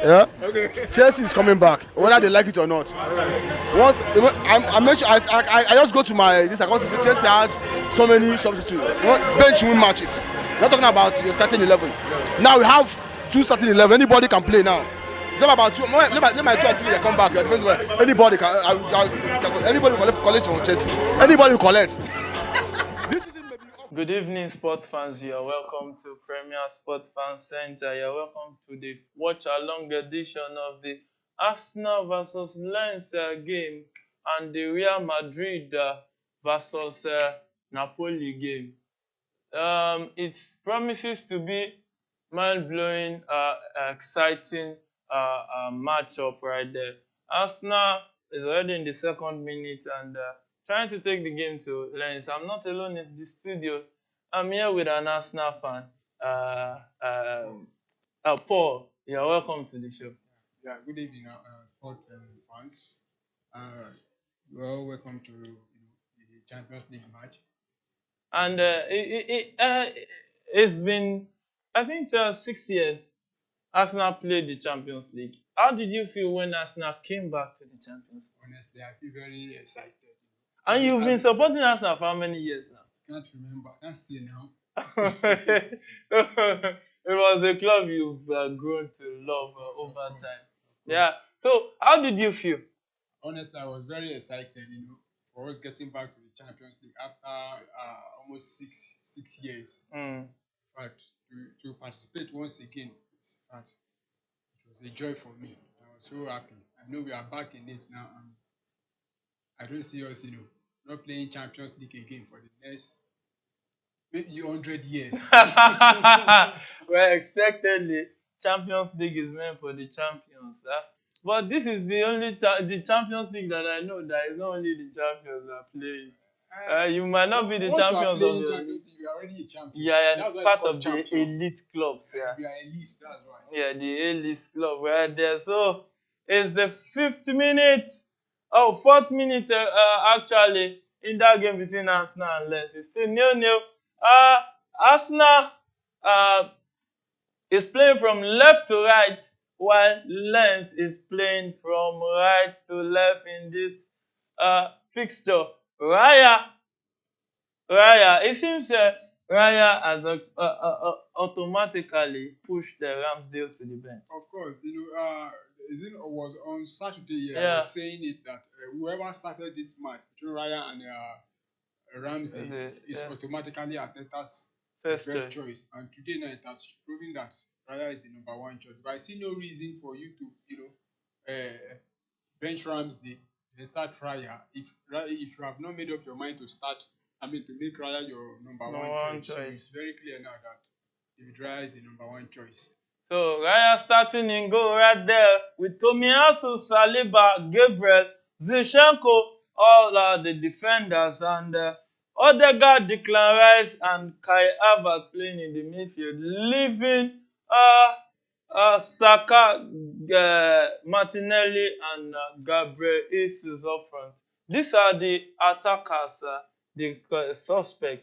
Yeah. Okay. Chelsea is coming back, whether they like it or not. Once I make sure I just go to my this account to say Chelsea has so many substitutes. Bench win matches. We're not talking about your starting 11. Now we have two starting 11. Anybody can play now. It's not about two. Let my 2 and 3 they come back. Anybody can. Anybody will collect from Chelsea. Anybody will collect. This season maybe. Good evening, sports fans. You are welcome to Premier Sports Fan Center. You are welcome to the watch-along edition of the Arsenal versus Lens game and the Real Madrid versus Napoli game. It promises to be mind-blowing, exciting matchup right there. Arsenal is already in the second minute and trying to take the game to Lens. I'm not alone in the studio. I'm here with an Arsenal fan. Paul, you're welcome to the show. Yeah, good evening, sport fans. Well, welcome to the Champions League match. And it's been, I think, 6 years Arsenal played the Champions League. How did you feel when Arsenal came back to the Champions League? Honestly, I feel very excited. And you've been supporting Arsenal for how many years now? Can't remember. Can't say now. It was a club you've grown to love over time. Yeah. So, how did you feel? Honestly, I was very excited, for us getting back to the Champions League after almost six years. Mm. But to participate once again, it was a joy for me. I was so happy. I know we are back in it now, and I don't see us, not playing Champions League again for the next maybe 100 years. Well, expectedly, Champions League is meant for the champions. But this is the only the Champions League that I know that is not only the champions that are playing. You might not be the champions of the Champions League, you are already a champion. Yeah, part of the elite clubs. Yeah, we are elite, that's why. Yeah, the elite club right there. So it's the 4th minute actually in that game between Arsenal and Lens. It's still 0-0. Arsenal is playing from left to right, while Lens is playing from right to left in this fixture. Raya, it seems Raya has automatically pushed the Ramsdale to the bench. Of course, it was on Saturday. I was saying it that whoever started this match between Raya and Ramsdale is automatically Arteta's first choice. And today night has proven that Raya is the number 1 choice. But I see no reason for you to, bench Ramsdale and start Raya. If you have not made up your mind to make Raya your number one choice. So it's very clear now that David Raya is the number 1 choice. So Raya starting in goal right there with Tomiyasu, Saliba, Gabriel, Zinchenko, all the defenders, and Odegaard, Declan Rice, and Kai Havertz playing in the midfield, leaving Saka, Martinelli, and Gabriel Jesus up front. These are the attackers, the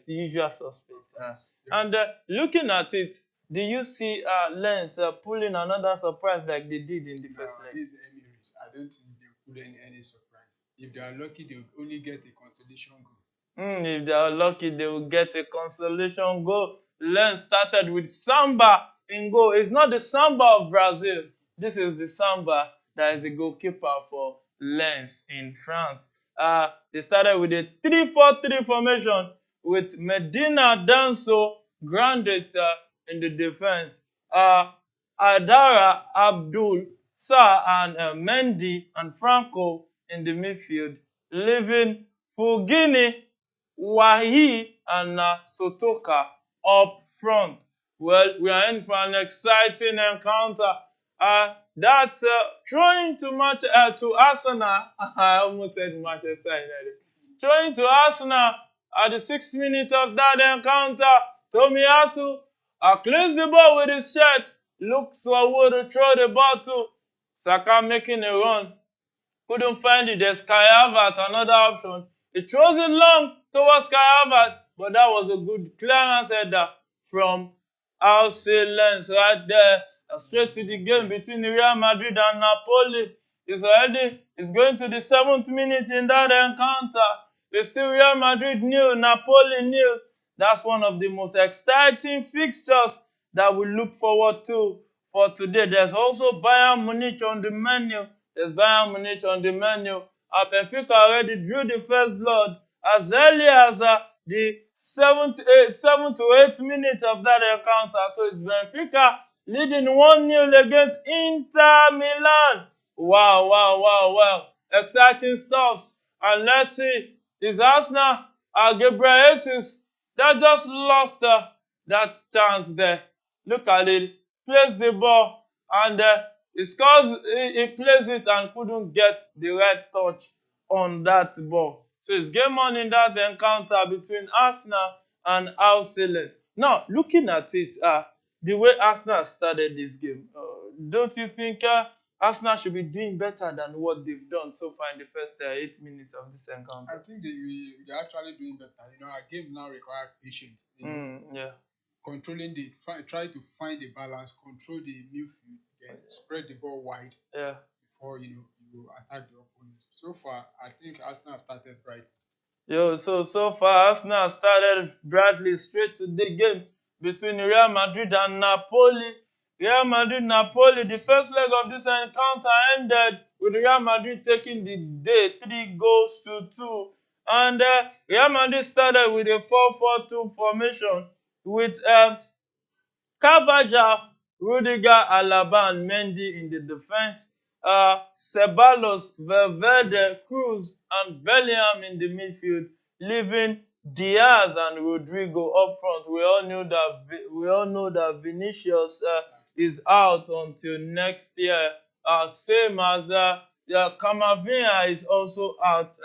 usual suspects. And looking at it, do you see Lens pulling another surprise like they did in the first leg? These Emirates, I don't think they'll pull any surprise. If they are lucky, they'll only get a consolation goal. If they are lucky, they will get a consolation goal. Lens started with Samba in goal. It's not the Samba of Brazil. This is the Samba that is the goalkeeper for Lens in France. They started with a 3-4-3 formation with Medina, Danso, Grandet in the defense. Adara, Abdul, Sa, and Mendy and Franco in the midfield, leaving Fugini, Wahi, and Sotoka up front. Well, we are in for an exciting encounter. That's throwing to Arsenal. I almost said Manchester United. Throwing to Arsenal at the 6th minute of that encounter. Tomiyasu cleans the ball with his shirt. Looks forward to throw the ball to Saka, making a run. Couldn't find it. There's Kai Havertz, another option. He throws it long towards Kai Havertz, but that was a good clearance header from Lens right there. Straight to the game between Real Madrid and Napoli. It's going to the 7th minute in that encounter. It's still Real Madrid nil, Napoli nil. That's one of the most exciting fixtures that we look forward to for today. There's also Bayern Munich on the menu. Benfica already drew the first blood as early as the 7th to 8th minute of that encounter. So it's Benfica leading 1-0 against Inter Milan. Wow. Exciting stuffs. And let's see, is Arsenal Gabriel Jesus that just lost that chance there. Look at it. Plays the ball and he scores. He plays it and couldn't get the right touch on that ball. So it's game on in that encounter between Arsenal and Arsenalfc. Now, looking at it, the way Arsenal started this game, don't you think Arsenal should be doing better than what they've done so far in the first 8 minutes of this encounter? I think they're actually doing better. Our game now requires patience. Controlling try to find the balance, control the midfield, then spread the ball wide. Before you attack the opponent. So far, I think Arsenal started right. So far Arsenal started brightly straight to the game between Real Madrid and Napoli. Real Madrid-Napoli, the first leg of this encounter ended with Real Madrid taking the day 3-2. And Real Madrid started with a 4-4-2 formation with Carvajal, Rudiger, Alaba, and Mendy in the defense. Ceballos, Valverde, Cruz, and Bellingham in the midfield, leaving Diaz and Rodrigo up front. We all know that Vinicius is out until next year. Same as Camavinga is also out,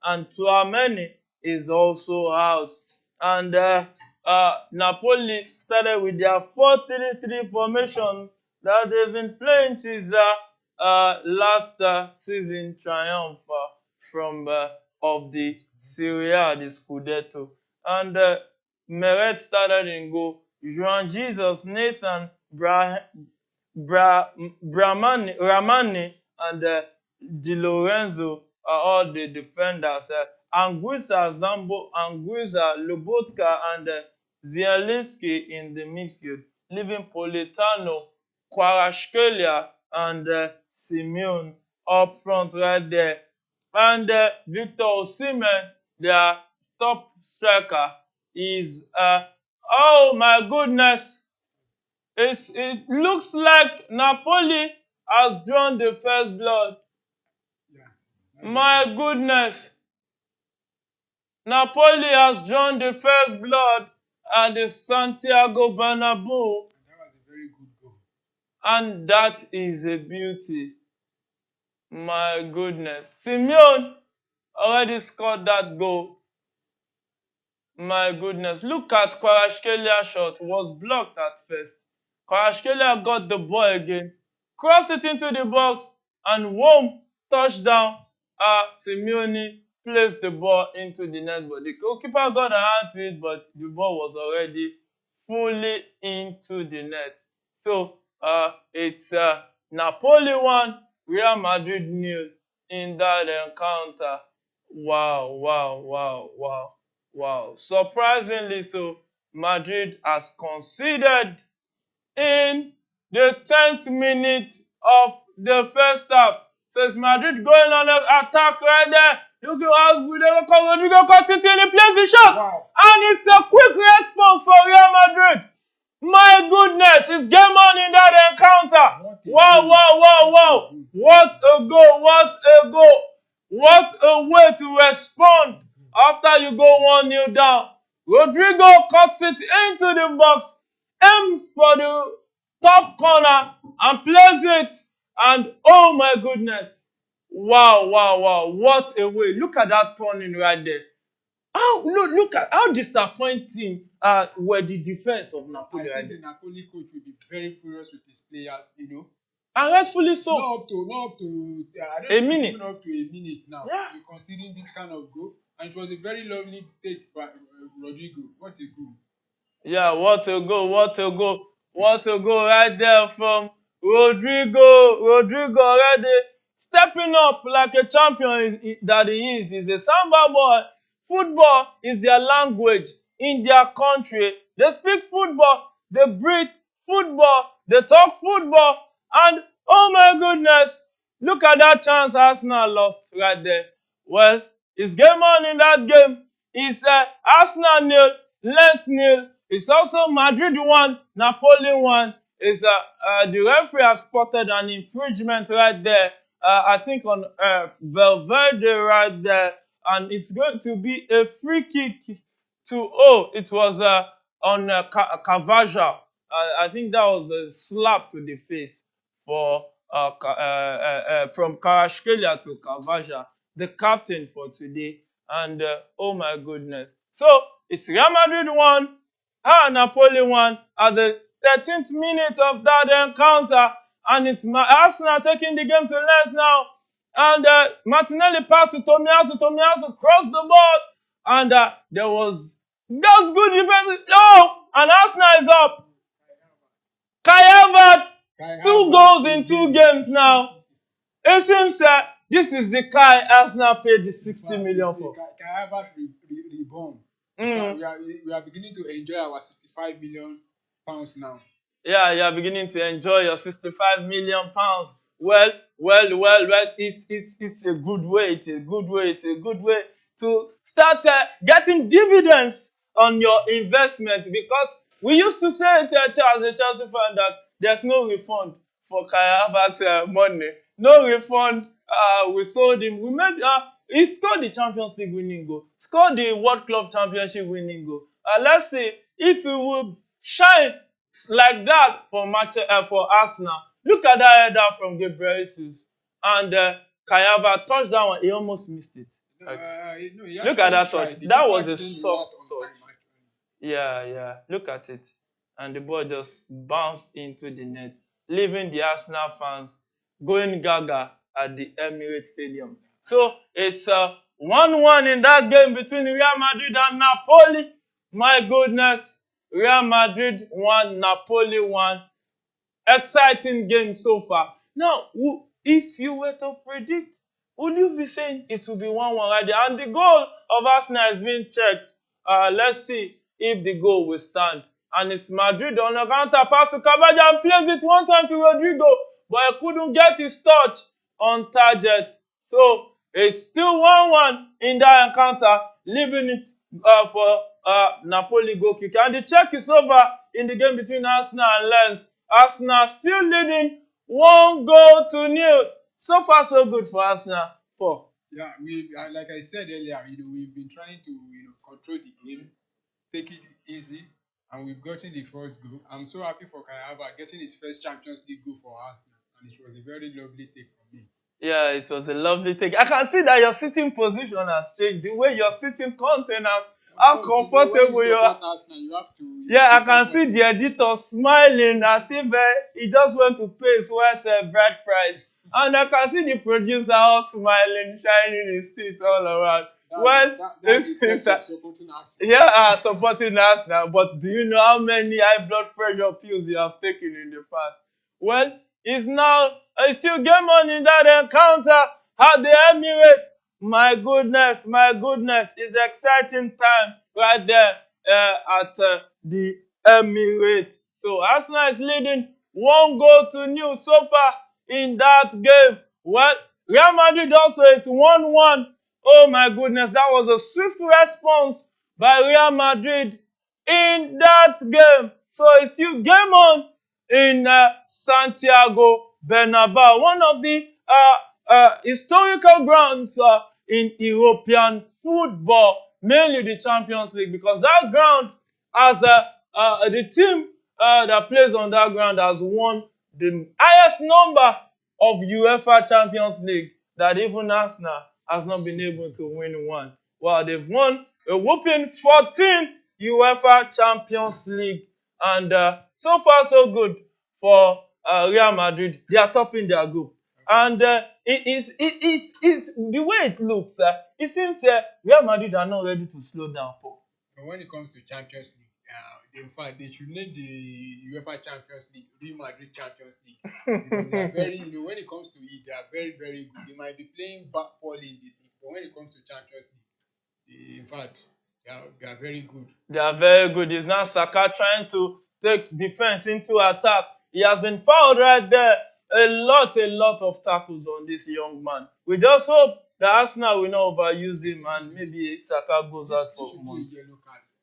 and Tchouaméni is also out. And Napoli started with their 4-3-3 formation that they've been playing since last season triumph from of the Serie A, the Scudetto. And Meret started in goal. Juan Jesus, Nathan, Ramani, and Di Lorenzo are all the defenders. Anguissa, Zambo, Anguissa, Lobotka, and Zielinski in the midfield, leaving Politano, Kvaratskhelia, and Simeone up front right there. And Victor Osimhen, their top striker, is oh my goodness. It looks like Napoli has drawn the first blood. My goodness. Napoli has drawn the first blood at the Santiago Bernabeu. And that was a very good goal. And that is a beauty. My goodness. Simeone already scored that goal. My goodness. Look at Kvaratskhelia shot. Was blocked at first. Kvaratskhelia got the ball again. Crossed it into the box. And whoom, touchdown. Simeone placed the ball into the net. But the goalkeeper got a hand to it. But the ball was already fully into the net. So it's Napoli 1, Real Madrid 0 in that encounter. Wow. Surprisingly so, Madrid has conceded in the 10th minute of the first half. So it's Madrid going on an attack right there. Look at how Rodrigo cuts it in, he plays the shot. Wow. And it's a quick response for Real Madrid. My goodness, it's game on in that encounter. Wow. What a goal. What a way to respond after you go 1-0 down. Rodrigo cuts it into the box, aims for the top corner and plays it. And oh my goodness. Wow. What a way. Look at that turning right there. Look at how disappointing were the defense of Napoli. I think the Napoli coach will be very furious with his players, And rightfully so. Not up to I don't a think minute. It's even up to a minute now. Yeah. You're considering this kind of goal. And it was a very lovely take by Rodrigo. What a goal. Yeah, what a goal. What a goal right there from Rodrigo. Rodrigo already stepping up like a champion that he is. He's a Samba boy. Football is their language in their country. They speak football, they breathe football, they talk football, and oh my goodness, look at that chance Arsenal lost right there. Well, it's game on in that game. It's Arsenal nil, Lens nil. It's also Madrid 1, Napoli 1. It's the referee has spotted an infringement right there. I think on Valverde right there, and it's going to be a free kick to it was on Cavaja. I think that was a slap to the face for from Kvaratskhelia to Cavaja, the captain for today. And oh my goodness. So it's Real Madrid 1, Napoli 1 at the 13th minute of that encounter. And it's Arsenal taking the game to Lens now. And Martinelli passed to Tomiyasu. Tomiyasu crossed the ball. And there was that's good defense. Oh, and Arsenal is up. Kai Havertz, 2 goals in 2 games now. It seems this is the Kai Arsenal paid the 60 million for. Kai Havertz reborn. We are beginning to enjoy our 65 million pounds now. Yeah, you are beginning to enjoy your 65 million pounds. Well, it's a good way. It's a good way. It's a good way to start getting dividends on your investment, because we used to say it as a Chelsea fan that there's no refund for Kai Havertz money. No refund. We sold him. We made he scored the Champions League winning goal, scored the World Club Championship winning goal. Let's see if he will shine like that for Arsenal. Look at that header from Gabriel Jesus, and Kai Havertz touched that one. He almost missed it. Look at that touch. That was a soft touch. Yeah. Look at it. And the ball just bounced into the net, leaving the Arsenal fans going gaga at the Emirates Stadium. So it's 1-1 in that game between Real Madrid and Napoli. My goodness. Real Madrid 1, Napoli 1. Exciting game so far. Now, if you were to predict, would you be saying it will be 1-1 right there? And the goal of Arsenal is being checked. Let's see if the goal will stand. And it's Madrid on the counter pass to Cavaja and plays it one time to Rodrigo, but he couldn't get his touch on target. So it's still 1-1 in that encounter, leaving it for Napoli goal kick. And the check is over in the game between Arsenal and Lens. Arsenal still leading 1-0. So far, so good for Arsenal. Yeah, like I said earlier, we've been trying to control the game, take it easy, and we've gotten the first goal. I'm so happy for Kai Havertz getting his first Champions League goal for Arsenal, and it was a very lovely take from me. Yeah, it was a lovely take. I can see that your sitting position has changed. The way your sitting containers, how comfortable you are. Arsenal, you have to. Yeah, I can see the editor smiling as if he just went to pay his wife's bride price. And I can see the producer all smiling, shining his teeth all around. That's supporting Arsenal. Yeah, supporting Arsenal. But do you know how many high blood pressure pills you have taken in the past? Well, it's still game on in that encounter at the Emirates. My goodness, it's exciting time right there at the Emirates. So Arsenal is leading 1-0 so far in that game. Well, Real Madrid also is 1-1. Oh my goodness, that was a swift response by Real Madrid in that game. So it's still game on in Santiago Bernabeu, one of the historical grounds in European football, mainly the Champions League, because that ground has the team that plays on that ground has won the highest number of UEFA Champions League that even Arsenal has not been able to win one. Well, they've won a whopping 14 UEFA Champions League, and so far so good for Real Madrid. They are topping their group, and it's the way it looks. It seems Real Madrid are not ready to slow down. But when it comes to Champions League, in fact, they should name the UEFA Champions League Real Madrid Champions League because they are very, when it comes to it, they are very, very good. They might be playing back poorly in the league, but when it comes to Champions League, in fact, they are very good. They are very good. It's now Saka trying to take defense into attack. He has been fouled right there. A lot of tackles on this young man. We just hope that Arsenal will not overuse him and maybe Saka goes out for months.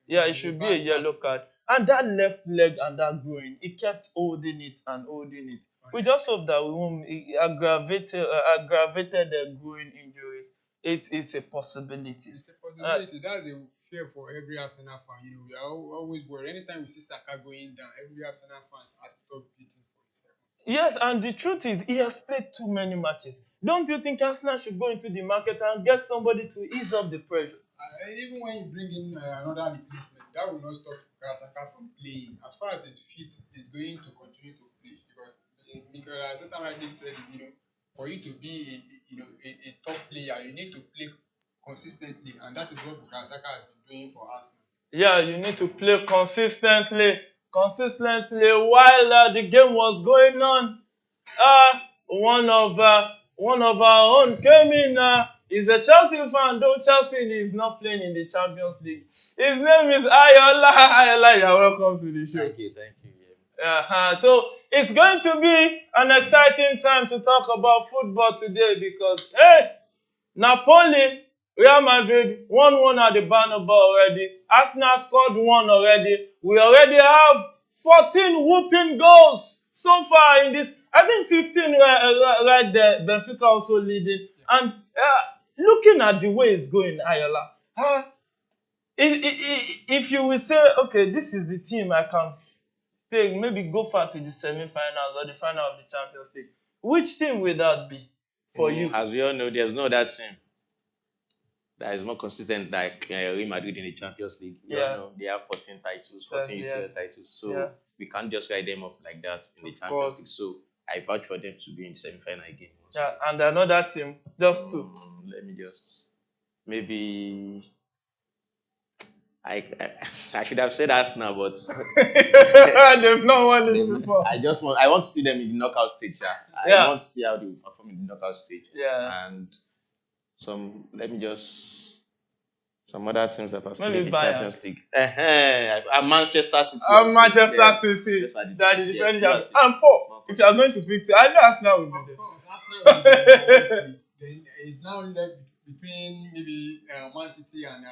Yeah, it should be a yellow card. And that left leg and that groin, he kept holding it and holding it. We just hope that we won't aggravated the groin injuries. It's a possibility. It's a possibility. That's a fear for every Arsenal fan. We are always worried. Anytime we see Saka going down, every Arsenal fan has stopped beating for himself. Yes, and the truth is, he has played too many matches. Don't you think Arsenal should go into the market and get somebody to ease up the pressure? Even when you bring in another replacement, that will not stop Saka from playing. As far as his fit is going to continue to play, because Mikel Arteta rightly said, for you to be a top player, you need to play consistently, and that is what Saka has been doing for Arsenal. Yeah, you need to play consistently while the game was going on. One of our own came in. He's a Chelsea fan, though Chelsea is not playing in the Champions League. His name is Ayola. Ayola, you're welcome to the show. Thank you. So it's going to be an exciting time to talk about football today because, Napoli, Real Madrid, 1-1 at the Bernabeu already. Arsenal scored 1 already. We already have 14 whooping goals so far in this. I think 15 right there. Benfica also leading. And looking at the way it's going, Ayola, if you will say, okay, this is the team I can take, maybe go far to the semi-finals or the final of the Champions League, which team will that be for you? As we all know, there's no other team that is more consistent like Real Madrid in the Champions League. We all know they have 14 titles, 14 UCL titles. So we can't just write them off like that in the Champions League. So I vouch for them to be in the semi-final again. Yeah, and another team, just two. Let me just, maybe... I should have said Arsenal, but they've not won it before. I want to see them in the knockout stage. I want to see how they perform in the knockout stage. Yeah. And some other teams that are still in the Champions League. Manchester City. Manchester City. That is the defending champions. And Paul, if you are going to pick two, I know Arsenal will be there. Of course, Arsenal will be there. It's now left between maybe Man City and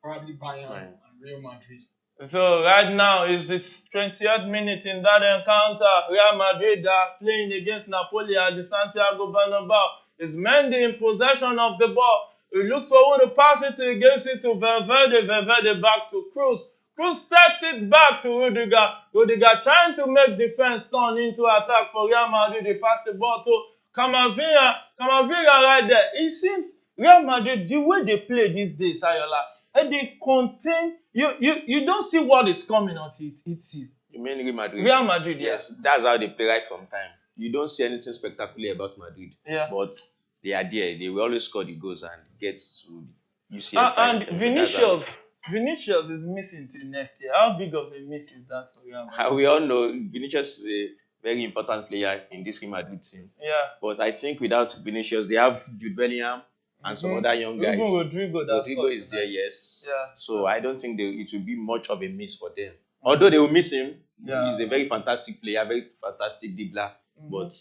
probably Bayern and Real Madrid. So right now is the 20th minute in that encounter. Real Madrid are playing against Napoli at the Santiago Bernabeu. Is Mendy in possession of the ball. He looks for who to pass it to. He gives it to Valverde. Valverde back to Cruz. Cruz sets it back to Rudiger. Rudiger trying to make defense turn into attack for Real Madrid. They pass the ball to Camavinga. Camavinga right there. It seems Real Madrid, the way they play these days, Ayola, and they contain you don't see what is coming until it hits you. You mean Real Madrid? Real Madrid, yes. That's how they play right from time. You don't see anything spectacular about Madrid. Yeah. But they are there. They will always score the goals and get to UCL. And Vinicius is missing till next year. How big of a miss is that for Real Madrid? We all know Vinicius is a very important player in this Real Madrid team. Yeah. But I think without Vinicius, they have Jude Bellingham and some other young guys. Even Rodrigo is there, yes. Yeah. So I don't think it will be much of a miss for them. Although they will miss him, he's a very fantastic player, very fantastic dribbler. But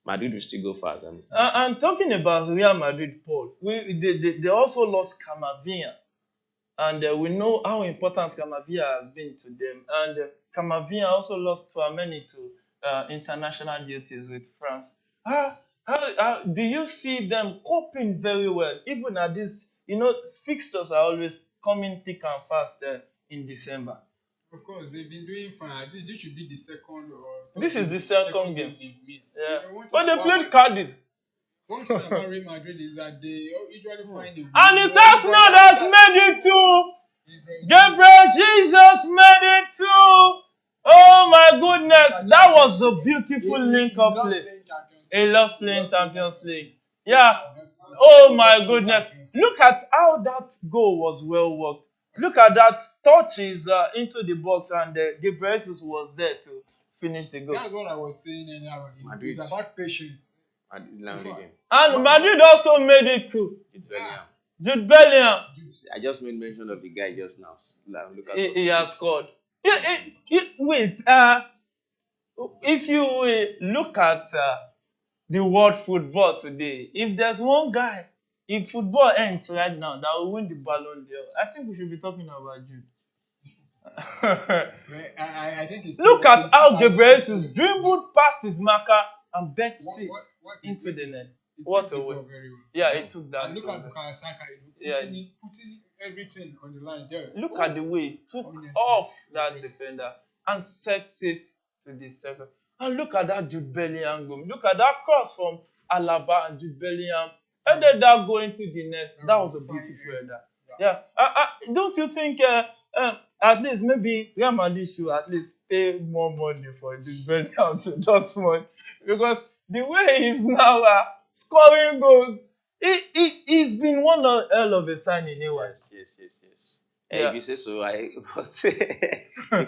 Madrid will still go far. And talking about Real Madrid, Paul, they also lost Camavinga. And we know how important Camavinga has been to them. And Camavinga also lost Tchouaméni to international duties with France. How do you see them coping very well? Even at this, fixtures are always coming thick and fast in December. Of course, they've been doing fine. This should be the second. This is the second game. Yeah. But they played Cadiz. One thing about Real Madrid is that they usually find a way. And it's Arsenal that's made it too. Gabriel Jesus made it too. Oh my goodness, that was a beautiful link-up play. He loves playing Champions League. Yeah. Oh my goodness. Look at how that goal was well worked. Look at that touches into the box, and Gabriel Jesus was there to finish the goal. That's what I was saying earlier. It's about patience. And Madrid also made it too. Jude Bellingham. I just made mention of the guy just now. Look at he has scored. Wait, if you look at the world football today, if there's one guy, if football ends right now, that will win the Ballon d'Or, I think we should be talking about Jude. I think it's look at how Gabriel Jesus dribbled past his marker and bet it into the net. What a way. Yeah, it took that. And look at Bukayo Saka, putting everything on the line there. Look at the way he took off that defender and sets it to the second. And look at that Jude Bellingham goal. Look at that cross from Alaba and Jude Bellingham. And then that go into the net. That was a beautiful header. Yeah. Don't you think at least maybe Real Madrid should at least pay more money for Jude Bellingham to Dortmund? Because the way he's now scoring goals, he's been one hell of a signing anyway. Yes. Yeah. If you say so, you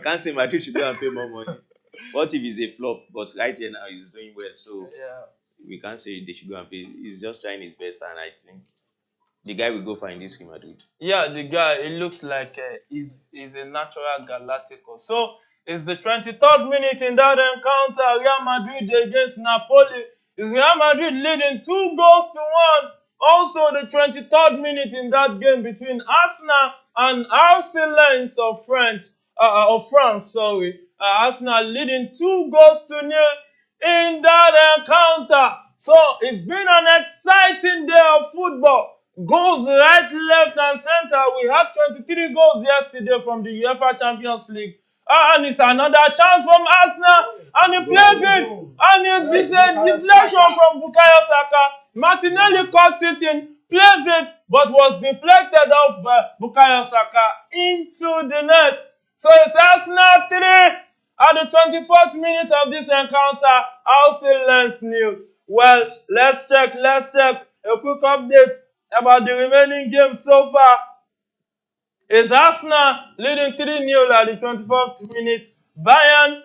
can't say Madrid should go and pay more money. What if it's a flop? But right here now he's doing well, so we can't say they should go and pay. He's just trying his best, and I think the guy will go for in this Real Madrid. Yeah, the guy, it looks like he's a natural Galactico. So it's the 23rd minute in that encounter. Real Madrid against Napoli. Is Real Madrid leading 2-1? Also, the 23rd minute in that game between Arsenal and arsenalfc of France. Arsenal leading 2-0 in that encounter. So it's been an exciting day of football. Goals right, left, and center. We had 23 goals yesterday from the UEFA Champions League. And it's another chance from Arsenal. And he plays it. And it's a deflection from Bukayo Saka. Martinelli caught it in, plays it, but was deflected off Bukayo Saka into the net. So it's Arsenal 3 at the 24th minute of this encounter. Arsenal 0. Well, let's check. A quick update about the remaining games so far. Is Arsenal leading 3-0 at the 24th minute. Bayern,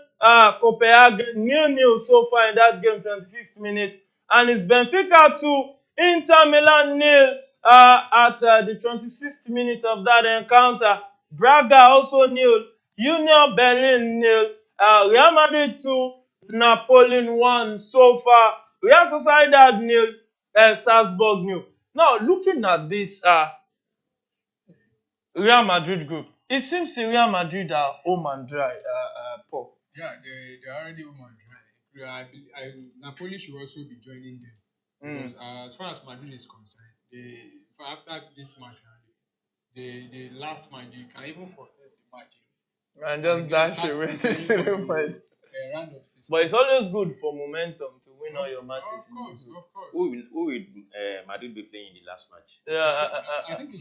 Copenhagen 0-0 so far in that game, 25th minute. And it's Benfica 2, Inter Milan 0 at the 26th minute of that encounter. Braga also 0, Union Berlin 0, Real Madrid 2, Napoli 1 so far. Real Sociedad 0, Salzburg 0. Now, looking at this Real Madrid group, it seems Real Madrid are home and dry, Paul. Yeah, they're already home and dry. Napoli should also be joining them. Because as far as Madrid is concerned, after this match, the last match, you can even forfeit the match. And just dash away. Round of 16. But it's always good for momentum to win all your matches. Of course. Who will Madrid be playing in the last match? Yeah,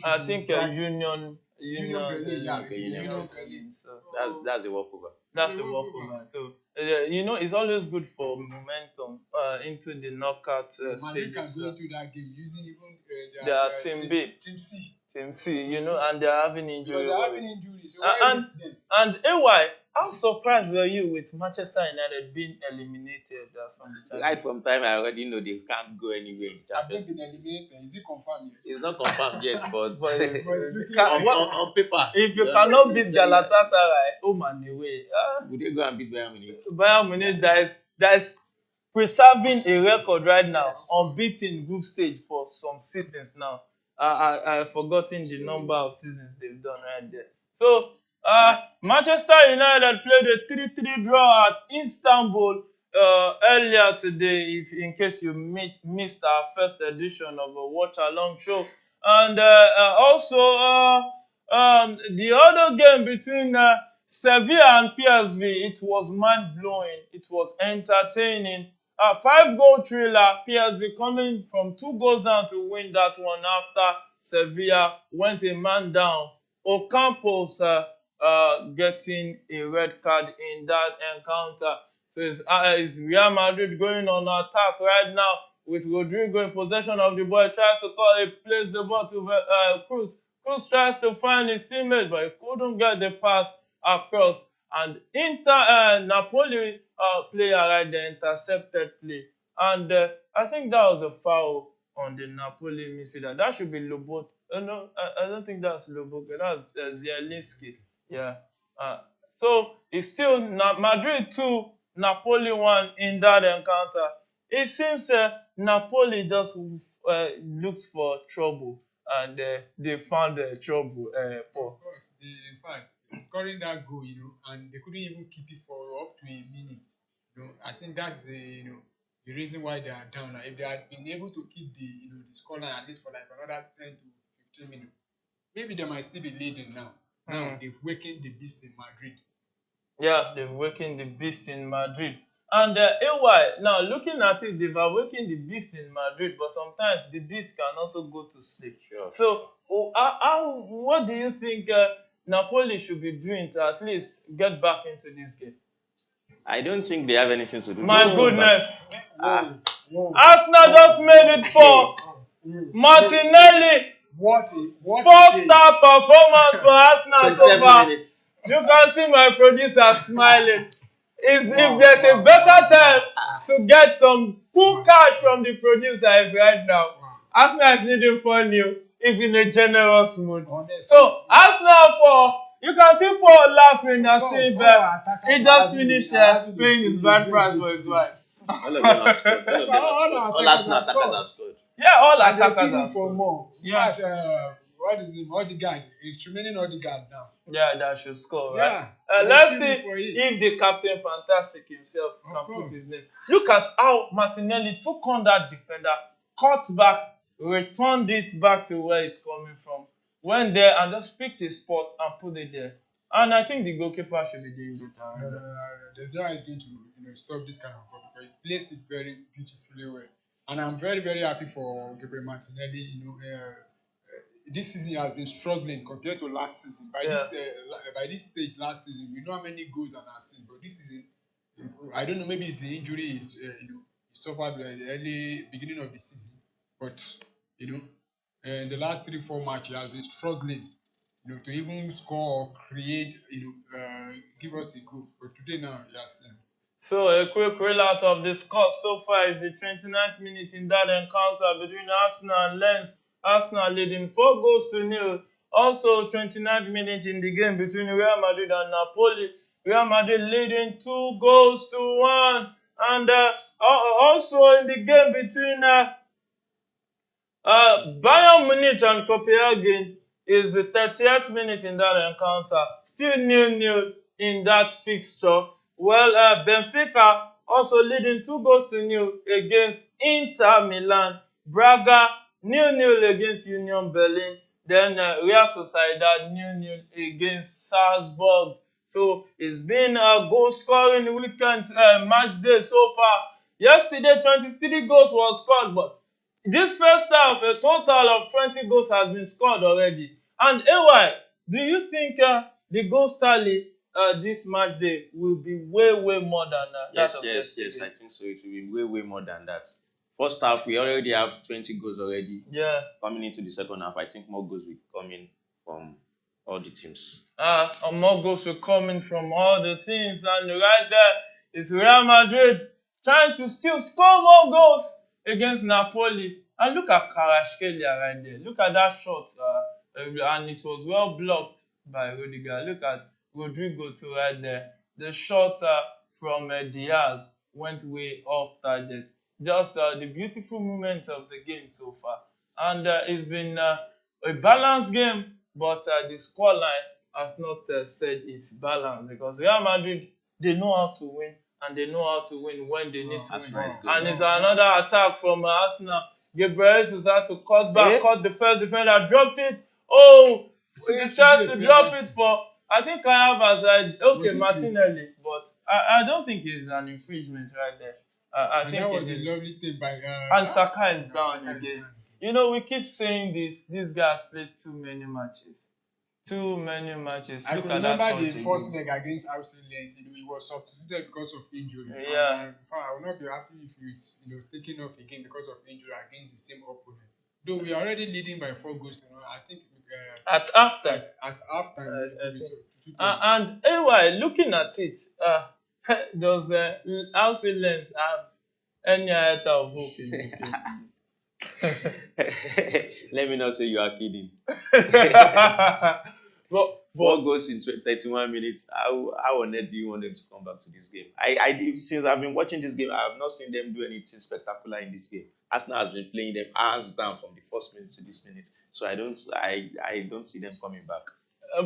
I think Union Berlin. So that's a walkover. That's a walkover. So it's always good for momentum into the knockout stages. Madrid can go into that game using even their Team B. Team C, and they're having injuries. So and AY, how surprised were you with Manchester United being eliminated from the Champions? Right from time I already know they can't go anywhere in Have they been eliminated? Is it confirmed yet? It's not confirmed yet, but on paper. If you cannot beat Galatasaray, home and away, would they go and beat Bayern Munich? Bayern Munich that is preserving a record right now, unbeaten group stage for some seasons now. I've forgotten the number of seasons they've done right there. So, Manchester United played a 3-3 draw at Istanbul earlier today, in case you missed our first edition of a watch-along show. And also, the other game between Sevilla and PSV, it was mind-blowing. It was entertaining. 5-goal thriller, PSV coming from 2 goals down to win that one after Sevilla went a man down. Ocampos getting a red card in that encounter. So it's Real Madrid going on attack right now with Rodrigo in possession of the ball. Tries to call it, plays the ball to Cruz. Cruz tries to find his teammates, but he couldn't get the pass across. And Napoli player right there intercepted play. And I think that was a foul on the Napoli midfielder. That should be Lobot. No, I don't think that's Lobot. That's Zielinski. Yeah. So it's still Madrid 2, Napoli 1 in that encounter. It seems Napoli just looks for trouble, and they found trouble. Paul. Of course, in fact, scoring that goal, and they couldn't even keep it for up to a minute. I think that's the reason why they are down. Now, if they had been able to keep the scoreline at least for like another 10 to 15 minutes, maybe they might still be leading now. Now they've wakened the beast in Madrid. Yeah, they've awakened the beast in Madrid. And AY, now looking at it, they've awakened the beast in Madrid, but sometimes the beast can also go to sleep. Sure. So, what do you think Napoli should be doing to at least get back into this game? I don't think they have anything to do. My goodness. Whoa. Arsenal just made it for Martinelli. What 4-star performance for Arsenal so 27 far. minutes. You can see my producer smiling. If there's a better time to get some cool cash from the producer is right now. Arsenal is needing 4-0. He's in a generous mood. Honestly. So Arsenal you can see Paul laughing and saying that he just finished paying his bad price for his wife. All of them have scored. All Arsenal attackers have scored. Yeah, all and they're attackers stealing have for scored. more. Yeah. But what is him? Odegaard. It's remaining Odegaard now. Yeah, that should score, right? Yeah. Let's see if the Captain Fantastic himself can put his name. Look at how Martinelli took on that defender, cut back, returned it back to where it's coming from, went there and just picked his spot and put it there. And I think the goalkeeper should be doing better. No. There's no way he's going to stop this kind of goal because he placed it very beautifully well. And I'm very, very happy for Gabriel Martinelli. This season he has been struggling compared to last season. By this stage last season, we know how many goals and assists, but this season, I don't know. Maybe it's the injury he suffered at the early beginning of the season, but in the last 3-4 matches, he has been struggling. To even score or create, give us a goal. But today now, yes. So a quick rollout of the score so far is the 29th minute in that encounter between Arsenal and Lens. Arsenal leading 4-0. Also 29th minute in the game between Real Madrid and Napoli. Real Madrid leading 2-1. And also in the game between Bayern Munich and Copenhagen is the 30th minute in that encounter. Still 0-0 in that fixture. Well, Benfica also leading 2-0 against Inter Milan. Braga 0-0 against Union Berlin. Then Real Sociedad 0-0 against Salzburg. So it's been a goal scoring weekend match day so far. Yesterday 23 goals was scored, but this first half, a total of 20 goals has been scored already. And AY, do you think the goal tally this match day will be way more than that? Yes. I think so. It will be way more than that. First half, we already have 20 goals already. Yeah. Coming into the second half, I think more goals will come in from all the teams. More goals will come in from all the teams, and right there is Real Madrid trying to still score more goals against Napoli. And look at Kvaratskhelia right there. Look at that shot. And it was well blocked by Rudiger. Look at Rodrigo too right there. The shot from Diaz went way off target. Just the beautiful moment of the game so far. And it's been a balanced game, but the scoreline has not said it's balanced because Real Madrid, they know how to win. And they know how to win when they need to win. And it's another attack from Arsenal. Gabriel Jesus had to cut back, cut the first defender, dropped it. Oh, he tries to drop it for, I think I have as Martinelli, but I don't think it's an infringement right there. I think that was a lovely thing by. And Saka is down again. We keep saying this. This guy has played too many matches. I remember the first leg against Arsenal. He was substituted because of injury. Yeah. And I will not be happy if he's taken off again because of injury against the same opponent. Though we are already leading by 4 goals to 0, I think at halftime. At halftime, And anyway, looking at it, does arsenalfc have any iota of hope in this game? Let me not say you are kidding. but 4 goals in 31 minutes. How on earth do you want them to come back to this game? Since I've been watching this game, I have not seen them do anything spectacular in this game. Arsenal has been playing them hands down from the first minute to this minute. So I don't see them coming back.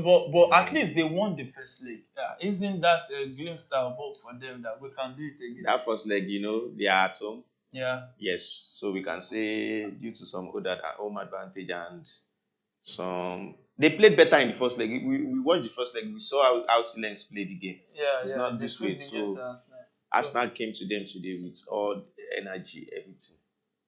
But at least they won the first leg. Isn't that a glimpse of hope for them that we can do it again? That first leg, they are at home. Yeah. Yes. So we can say due to some other home advantage and they played better in the first leg. We watched the first leg. We saw how Silence played the game. Yeah, it's not this way. So Arsenal came to them today with all the energy, everything.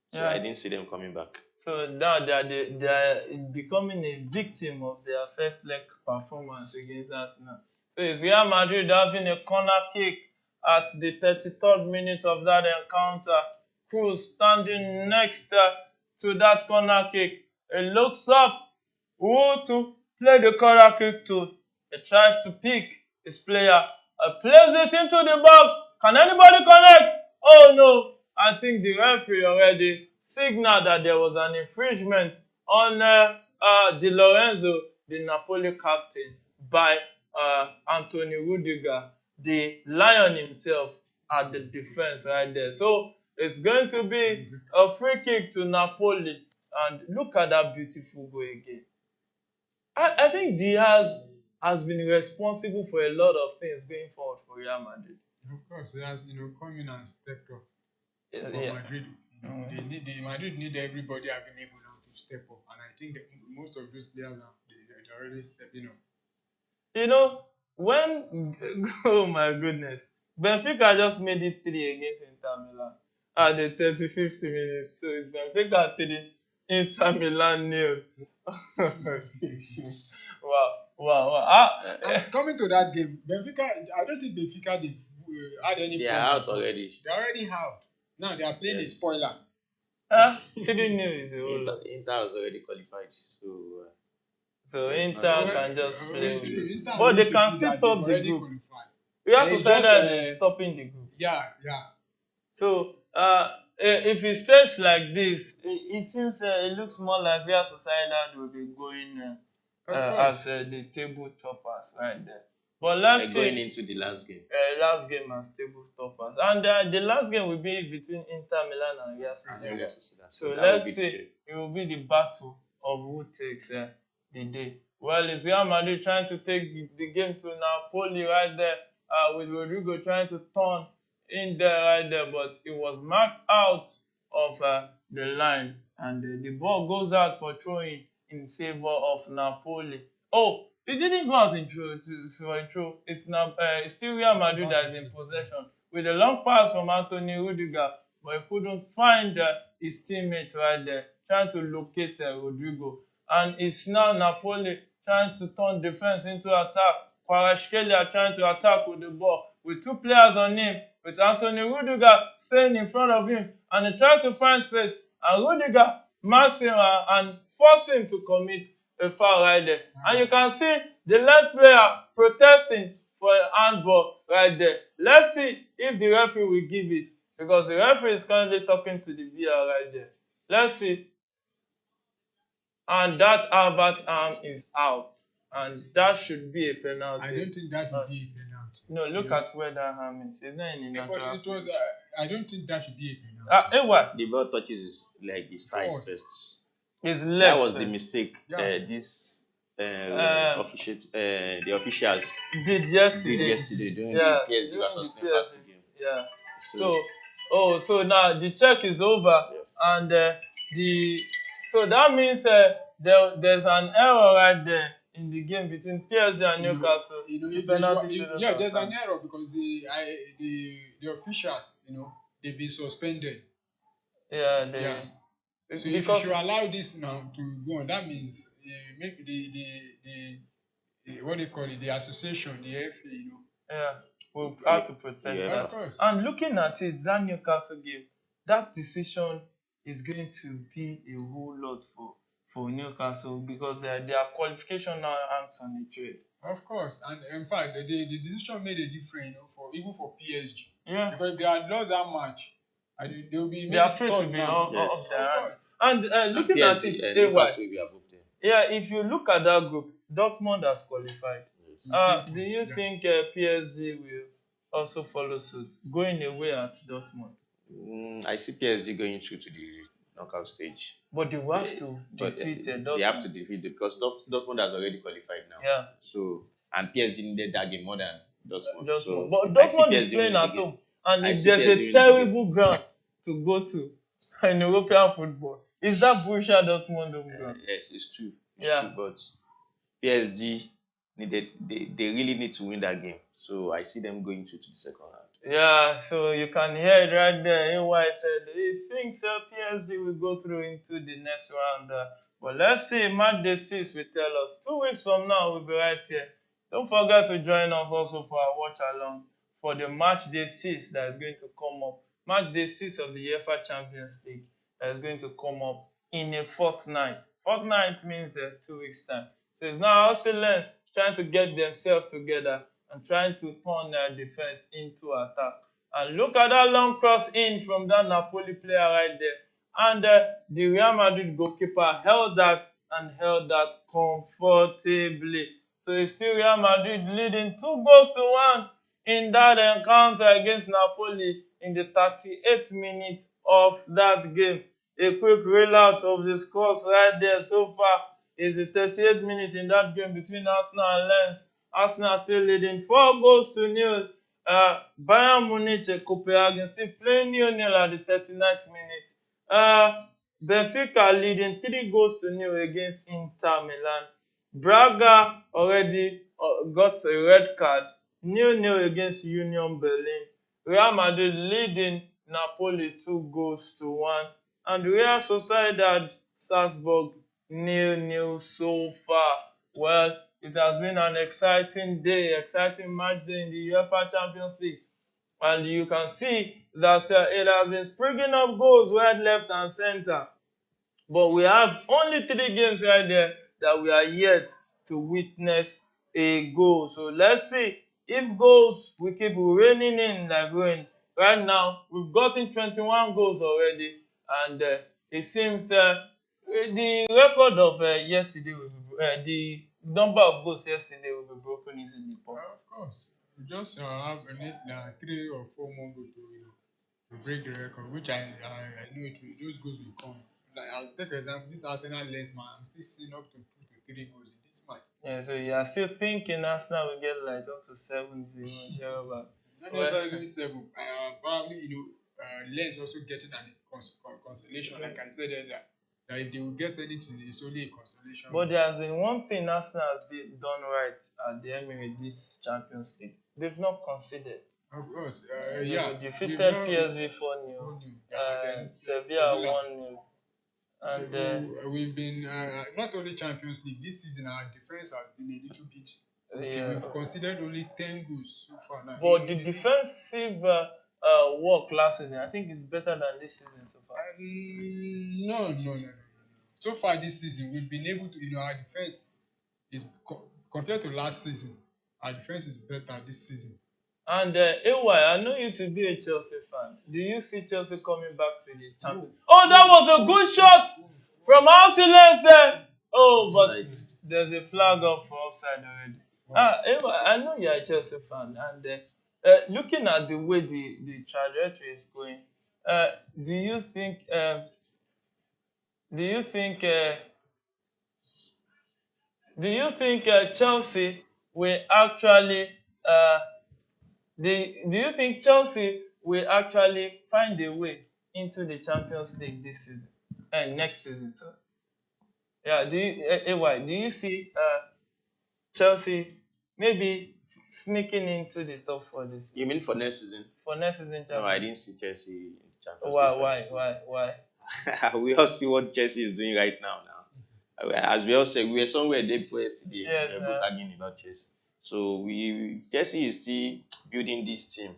So I didn't see them coming back. So now they are becoming a victim of their first leg performance against Arsenal. So it's Real Madrid having a corner kick at the 33rd minute of that encounter. Cruz standing next to that corner kick. He looks up. Who to play the corner kick to? He tries to pick his player. Plays it into the box. Can anybody connect? Oh no. I think the referee already signaled that there was an infringement on Di Lorenzo, the Napoli captain, by Anthony Rudiger, the lion himself, at the defense right there. So it's going to be a free kick to Napoli. And look at that beautiful goal again. I think Diaz has been responsible for a lot of things going forward for Real Madrid. Of course, he has come in and stepped up for Madrid. Madrid need everybody available now to step up, and I think that most of those players they're already stepping up. When oh my goodness, Benfica just made it 3 against Inter Milan at the 35th minute. So it's Benfica 3, Inter Milan 0. Wow. And coming to that game, Benfica, I don't think Benfica they've had any. They are out already. They're already out. Now they are playing a spoiler. 3-0 is a whole lot. Inter has already qualified, so Inter can just play. But they can still top the group. Real Sociedad is topping the group. Yeah. So if it stays like this, it seems it looks more like Real Sociedad will be going as the table toppers right there. But let's see. Going into the last game. Last game as table toppers. And the last game will be between Inter Milan and Real Sociedad. So let's see. It will be the battle of who takes the day. Well, it's Real Madrid trying to take the game to Napoli right there, with Rodrigo trying to turn in there right there, but it was marked out of the line, and the ball goes out for throwing in favor of Napoli. Oh, it didn't go out in throw for a throw. It's still Real Madrid that is in possession with a long pass from Anthony Rudiger, but he couldn't find his teammate right there, trying to locate Rodrigo. And it's now Napoli trying to turn defense into attack. Kvaratskhelia trying to attack with the ball, with 2 players on him, with Anthony Rudiger staying in front of him, and he tries to find space, and Rudiger marks him and forces him to commit a foul right there. And you can see the last player protesting for a handball right there. Let's see if the referee will give it, because the referee is currently talking to the VR right there. Let's see. And that Albert arm is out, and that should be a penalty. I don't think that should be a penalty. No, look at where that arm is. It's not in the natural. I don't think that should be a penalty. The ball touches his thighs first. His leg. That was the mistake. The officials did yesterday during the PSG versus Newcastle game. Yeah. So now the check is over, and so that means there's an error right there in the game between PSG and Newcastle. There's an error because the officials, they've been suspended. So if you should allow this now to go on, that means maybe the what they call it, the association, the FA, we'll have to protest that. Of course. And looking at it, that Newcastle game, that decision is going to be a whole lot for Newcastle because their qualification now hangs on a trade. Of course, and in fact, the decision made a difference, for even for PSG. Yes. Because if they had lost that match, they will be their fate will be up their hands. And looking at it, if you look at that group, Dortmund has qualified. Yes. Do you think PSG will also follow suit, going away at Dortmund? I see PSG going through to the knockout stage. But they will have to defeat Dortmund. They have to defeat it because Dortmund has already qualified now. Yeah. So, and PSG needed that game more than Dortmund. So, but Dortmund is playing at home. And if there's a terrible ground to go to in European football, is that Borussia Dortmund home ground? Yes, it's true. It's true, but PSG they really need to win that game. So I see them going through to the second round. Yeah, so you can hear it right there. AY said he thinks PSG will go through into the next round. But let's see, Matchday 6 will tell us. 2 weeks from now, we'll be right here. Don't forget to join us also for our watch along for the Matchday 6 that is going to come up. Matchday 6 of the UEFA Champions League that is going to come up in a fortnight. Fortnight means 2 weeks' time. So it's now Arsenal's trying to get themselves together and trying to turn their defense into attack. And look at that long cross in from that Napoli player right there. And the Real Madrid goalkeeper held that comfortably. So it's still Real Madrid leading 2-1 in that encounter against Napoli in the 38th minute of that game. A quick rollout of the scores right there so far is the 38th minute in that game between Arsenal and Lens. Arsenal still leading 4-0. Bayern Munich, Copenhagen still playing 0-0 at the 39th minute. Benfica leading 3-0 against Inter Milan. Braga already got a red card, 0-0 against Union Berlin. Real Madrid leading Napoli 2-1. And Real Sociedad Salzburg 0-0 so far. Well, it has been an exciting day, exciting match day in the UEFA Champions League. And you can see that it has been springing up goals right, left, and center. But we have only 3 games right there that we are yet to witness a goal. So let's see if goals will keep raining in like rain. Right now, we've gotten 21 goals already. And it seems the record of yesterday will be the number of goals yesterday will be broken easily. Of course, we just have a need 3 or 4 more goals to break the record, which I know those goals will come. Like I'll take an example. This Arsenal lens man, I'm still seeing up to 2 to 3 goals in this match. Yeah, so you are still thinking Arsenal will get like up to 7-0. Not necessarily 7. Probably Lens also getting an consolation. Like I said earlier, that if they will get anything, it's only a consolation. But there has been one thing Arsenal has done right at the Emirates this Champions League. They've not conceded. Of course, they defeated PSV 4-0. Sevilla 1-0. And so, we've been not only Champions League this season. Our defense has been a little bit. Okay, we've considered only 10 goals so far now. But the defensive work last season, I think, is better than this season so far. No. So far this season, we've been able to. Our defense is compared to last season. Our defense is better this season. And AY, I know you to be a Chelsea fan. Do you see Chelsea coming back to the Champions? Oh, that was a good shot from Arsenal there. Oh, but there's a flag up for offside already. AY, I know you're a Chelsea fan, and looking at the way the trajectory is going, do you think Chelsea will actually do you think Chelsea will actually find a way into the Champions League this season and next season, sir? Yeah, do you see Chelsea maybe sneaking into the top 4 this season? You mean for next season? For next season, Champions. No, I didn't see Chelsea in the Champions League. Why? We all see what Chelsea is doing right now. As we all said, we were somewhere day before yesterday. Yes, we were talking about Chelsea. So Chelsea is still building this team.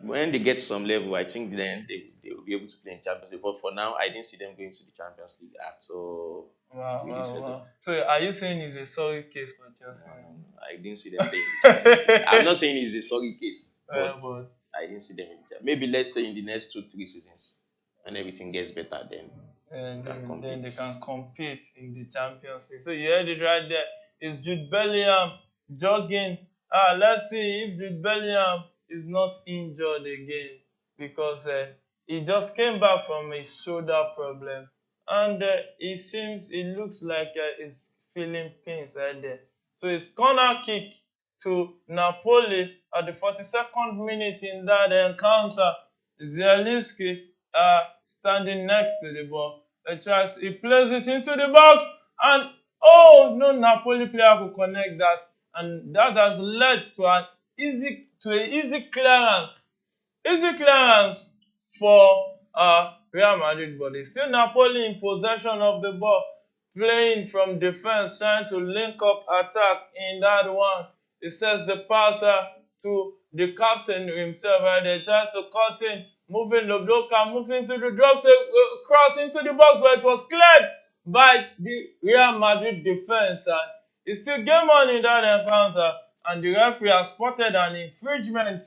When they get to some level, I think then they will be able to play in Champions League. But for now, I didn't see them going to the Champions League at all. Wow, Really wow, set wow. up. So are you saying it's a sorry case for Chelsea? I didn't see them playing in the Champions League. I'm not saying it's a sorry case, but I didn't see them in the Champions. Maybe let's say in the next 2-3 seasons, when everything gets better, then then they can compete in the Champions League. So you heard it right there. It's Jude Bellingham jogging. Let's see if Jude Bellingham is not injured again, because he just came back from a shoulder problem, and it looks like he's feeling pains right there. So it's corner kick to Napoli at the 42nd minute in that encounter. Zielinski standing next to the ball. He plays it into the box, and oh no, Napoli player could connect that, and that has led to an easy clearance. Easy clearance for Real Madrid, but it's still Napoli in possession of the ball, playing from defense, trying to link up attack in that one. It says the passer to the captain himself, right there, tries to cut in, moving Lobotka, moving to the drop, cross into the box, but it was cleared by the Real Madrid defense. And it's still game on in that encounter, and the referee has spotted an infringement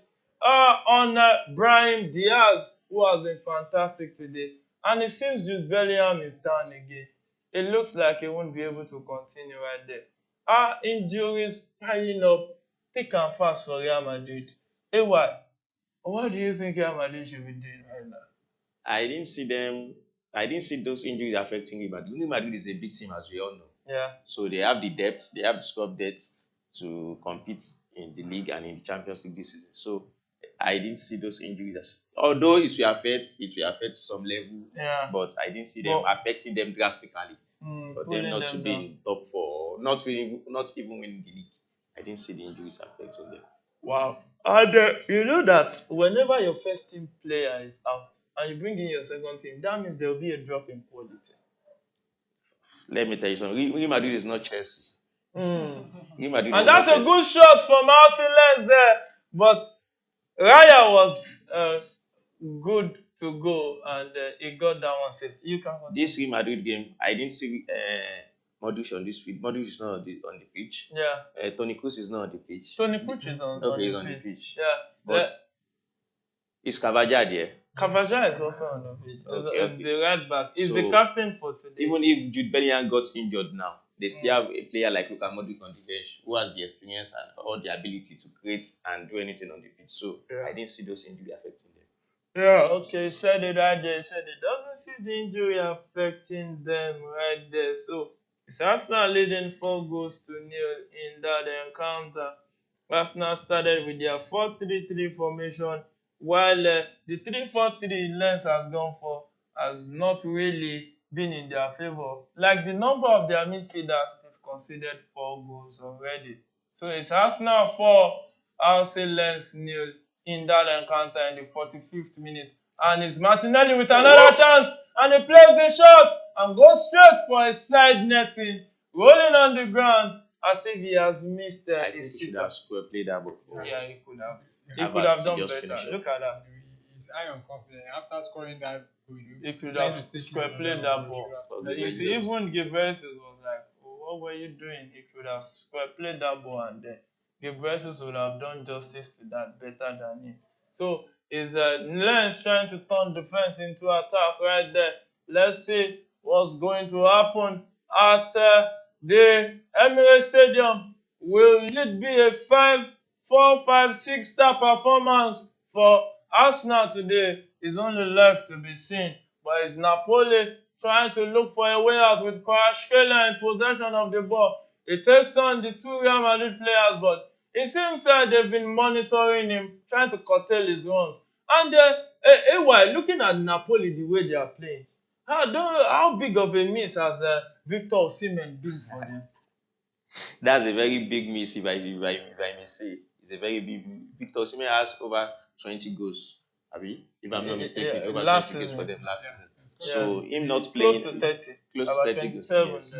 on Brahim Diaz, who has been fantastic today. And it seems Jude Bellingham is down again. It looks like he won't be able to continue right there. Injuries piling up thick and fast for Real Madrid. What do you think Real Madrid should be doing right now? I didn't see those injuries affecting Real Madrid. Real Madrid is a big team, as we all know. Yeah. So they have the depth, they have the squad depth to compete in the league and in the Champions League this season. So I didn't see those injuries. Although it will affect some level, but I didn't see them affecting them drastically. For them not to be in top four, not even winning the league. I didn't see the injuries affecting them. Wow. And you know that whenever your first team player is out and you bring in your second team, that means there will be a drop in quality. Let me tell you something. Real Madrid is not Chelsea. And that's a good Chelsea. shot from Arsenal there. But Raya was good to go, and he got that one saved. You can continue. This Real Madrid game, I didn't see Modric on this field. Modric is not on the pitch. Yeah. Toni Kroos is not on the pitch. Toni Kroos is on the pitch. Yeah. But is Carvajal there? Carvajal is also on the pitch. It's the right back. He's the captain for today. Even if Jude Bellingham got injured now, they still have a player like Luka Modric on the bench who has the experience and all the ability to create and do anything on the pitch. So I didn't see those injuries affecting them. Yeah, okay, said it right there. Said it doesn't see the injury affecting them right there. So it's Arsenal leading 4-0 in that encounter. Arsenal started with their 4-3-3 formation, while the 3-4-3 Lens has gone for has not really been in their favor. Like the number of their midfielders, they've conceded 4 goals already. So it's Arsenal 4, Lens 0 in that encounter in the 45th minute. And it's Martinelli with another chance, and he plays the shot and goes straight for a side netting, rolling on the ground as if he has missed I think he should have played that ball. Yeah, he could have. He could have done better. Look at that. He's high on confidence. After scoring that goal, he could have played that ball. You see, even Gabriel was like, what were you doing? He could have played that ball, and then Gabriel would have done justice to that better than him. So is Lens trying to turn defense into attack right there. Let's see what's going to happen at the Emirates Stadium. Will it be a 4, 5, 6 star performance for Arsenal today? Is only left to be seen. But it's Napoli trying to look for a way out with Kvaratskhelia in possession of the ball. It takes on the 2 Real Madrid players, but it seems they've been monitoring him, trying to curtail his runs. And looking at Napoli, the way they are playing, how big of a miss has Victor Osimhen been for them? That's a very big miss, if I may say. It's a very big. Victor Osimhen has over 20 goals. If I'm not mistaken, over 20 goals for them last season. So him not playing close to 30 goals.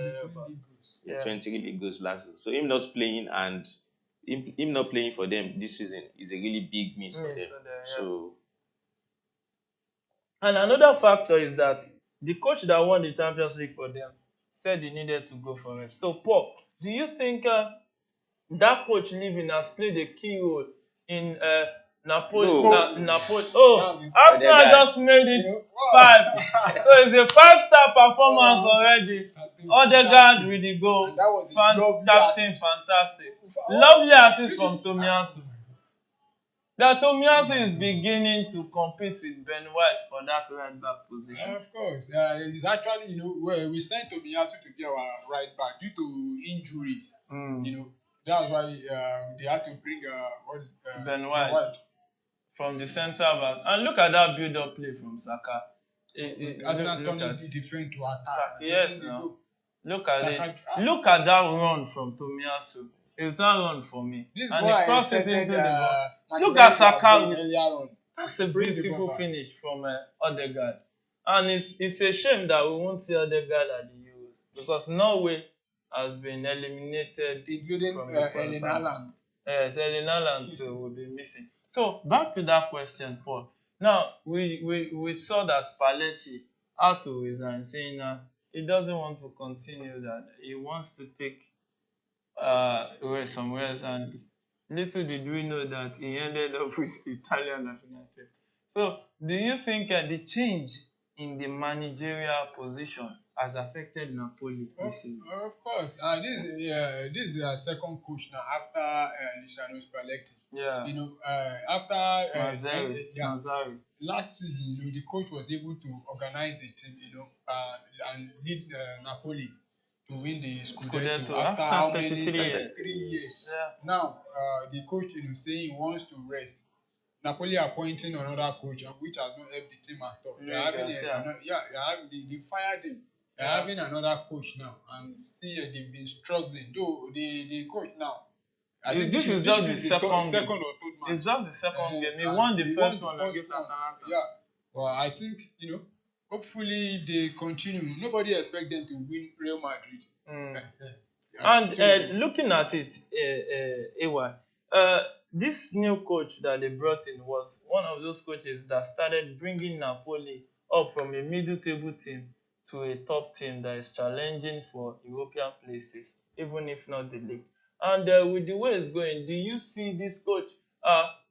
Yes. 20 goals last season. So him not playing and him not playing for them this season is a really big miss for them. So, and another factor is that the coach that won the Champions League for them said he needed to go for rest. So, Paul, do you think that coach leaving has played a key role in Napoli? No. Napoli. Oh, Arsenal Odegaard. just made it 5. So it's a 5-star performance already. Odegaard with the goal. And that was a lovely Captain, assist. fantastic. Lovely assist from Tomiyasu. That Tomiyasu is beginning to compete with Ben White for that right back position. Of course. It's actually, we signed Tomiyasu to be our right back due to injuries. That's why they had to bring Ben White from the centre back. And look at that build-up play from Saka. Arsenal turning the defense to attack. Yes, no. Look at it. Look at that run from Tomiyasu. It's that run for me. This and is why I expected into the ball. Look at Saka. Earlier on. That's a beautiful finish from Odegaard. And it's a shame that we won't see Odegaard at the Euros because Norway has been eliminated, including from Erling Haaland. Yes, Erling Haaland too will be missing. So back to that question, Paul. Now we saw that Spalletti had to resign, saying that he doesn't want to continue, that he wants to take somewhere else, and little did we know that he ended up with Italian national team. So do you think the change in the managerial position has affected Napoli this season? Of course. This is their second coach now after Luciano Spalletti. Yeah. After Mazzarri. Last season, the coach was able to organize the team, and lead Napoli to win the Scudetto after how many 33 years. Yeah. Now, the coach saying he wants to rest. Napoli appointing another coach, which has not helped the team at all. They fired him. They're having another coach now, and still they've been struggling. Though the coach now, I think this is just the second or third match. It's just the second game. He won the first one against Atalanta. Yeah. Well, I think hopefully if they continue, nobody expects them to win Real Madrid. And looking at it, this new coach that they brought in was one of those coaches that started bringing Napoli up from a middle table team to a top team that is challenging for European places, even if not the league. And with the way it's going, do you see this coach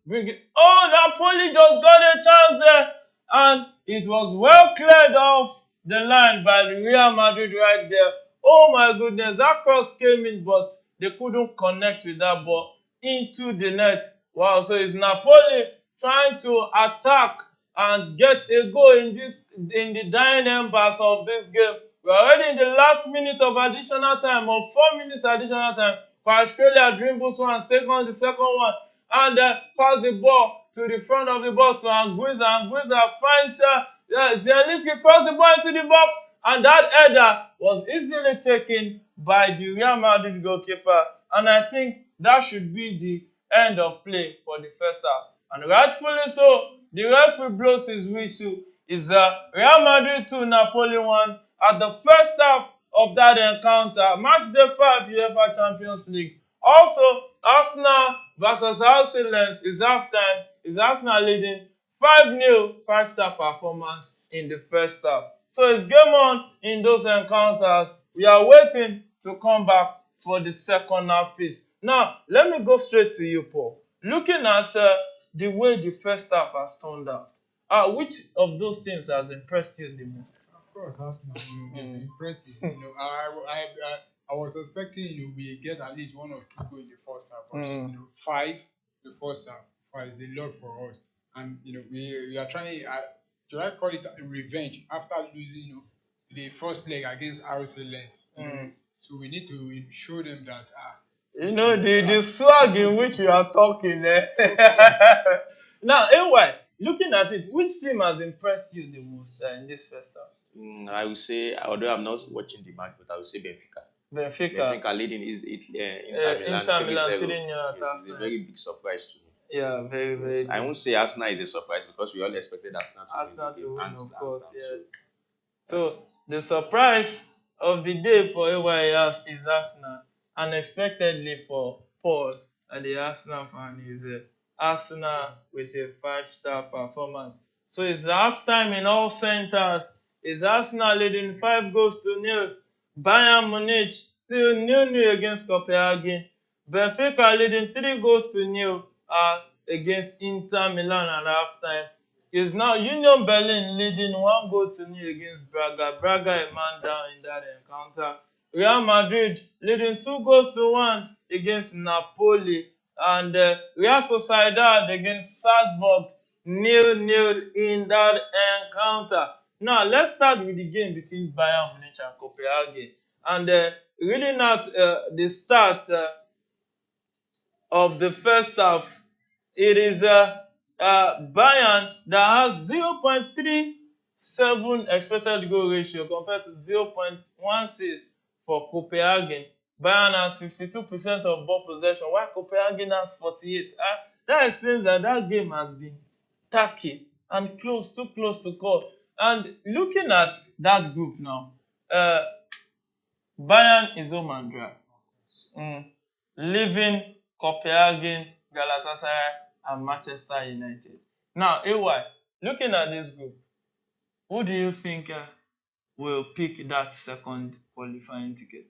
bringing... Oh, Napoli just got a chance there! And it was well cleared off the line by the Real Madrid right there. Oh my goodness, that cross came in, but they couldn't connect with that ball into the net. Wow, so it's Napoli trying to attack and get a goal in the dying embers of this game. We're already in the last minute of additional time, or 4 minutes additional time. Australia dribbles one, take on the second one, and pass the ball to the front of the box to Anguissa. Anguissa finds Zielinski, cross the ball into the box, and that header was easily taken by the Real Madrid goalkeeper. And I think that should be the end of play for the first half. And rightfully so, the referee blows his whistle. It's Real Madrid 2, Napoli 1 at the first half of that encounter. Matchday 5 UEFA Champions League. Also, Arsenal versus Arsenal is halftime. Is Arsenal leading 5-0, 5-star performance in the first half. So it's game on in those encounters. We are waiting to come back for the second half phase. Now, let me go straight to you, Paul. Looking at the way the first half has turned out, which of those teams has impressed you the most? Of course, Arsenal. Impressed me. I was expecting we get at least 1 or 2 goals in the first half, but 5 the first half. 5 is a lot for us, and we are trying. Should I call it a revenge after losing the first leg against Arsenal? So we need to show them that the swag in which you are talking. Now, anyway, looking at it, which team has impressed you the most in this first half? I would say, although I'm not watching the match, but I would say Benfica. Benfica leading is Inter Milan 3-0. It's a very big surprise to me. Yeah, very, very. I won't say Arsenal is a surprise because we all expected Arsenal to win, of course. Yeah. So the surprise of the day for AYS is Arsenal. Unexpectedly for Paul and the Arsenal fan is Arsenal with a 5-star performance. So it's halftime in all centers. Is Arsenal leading 5-0? Bayern Munich still 0-0 against Copenhagen. Benfica leading 3-0 against Inter Milan at halftime. Is now Union Berlin leading 1-0 against Braga. Braga a man down in that encounter. Real Madrid leading 2-1 against Napoli. And Real Sociedad against Salzburg 0-0 in that encounter. Now, let's start with the game between Bayern Munich and Copenhagen. And reading out the start of the first half, it is Bayern that has 0.37 expected goal ratio compared to 0.16 for Copenhagen. Bayern has 52% of ball possession, while Copenhagen has 48%. That explains that game has been tacky and too close to call. And looking at that group now, Bayern is home and dry. Leaving Copenhagen, Galatasaray, and Manchester United. Now, AY, looking at this group, who do you think will pick that second qualifying ticket?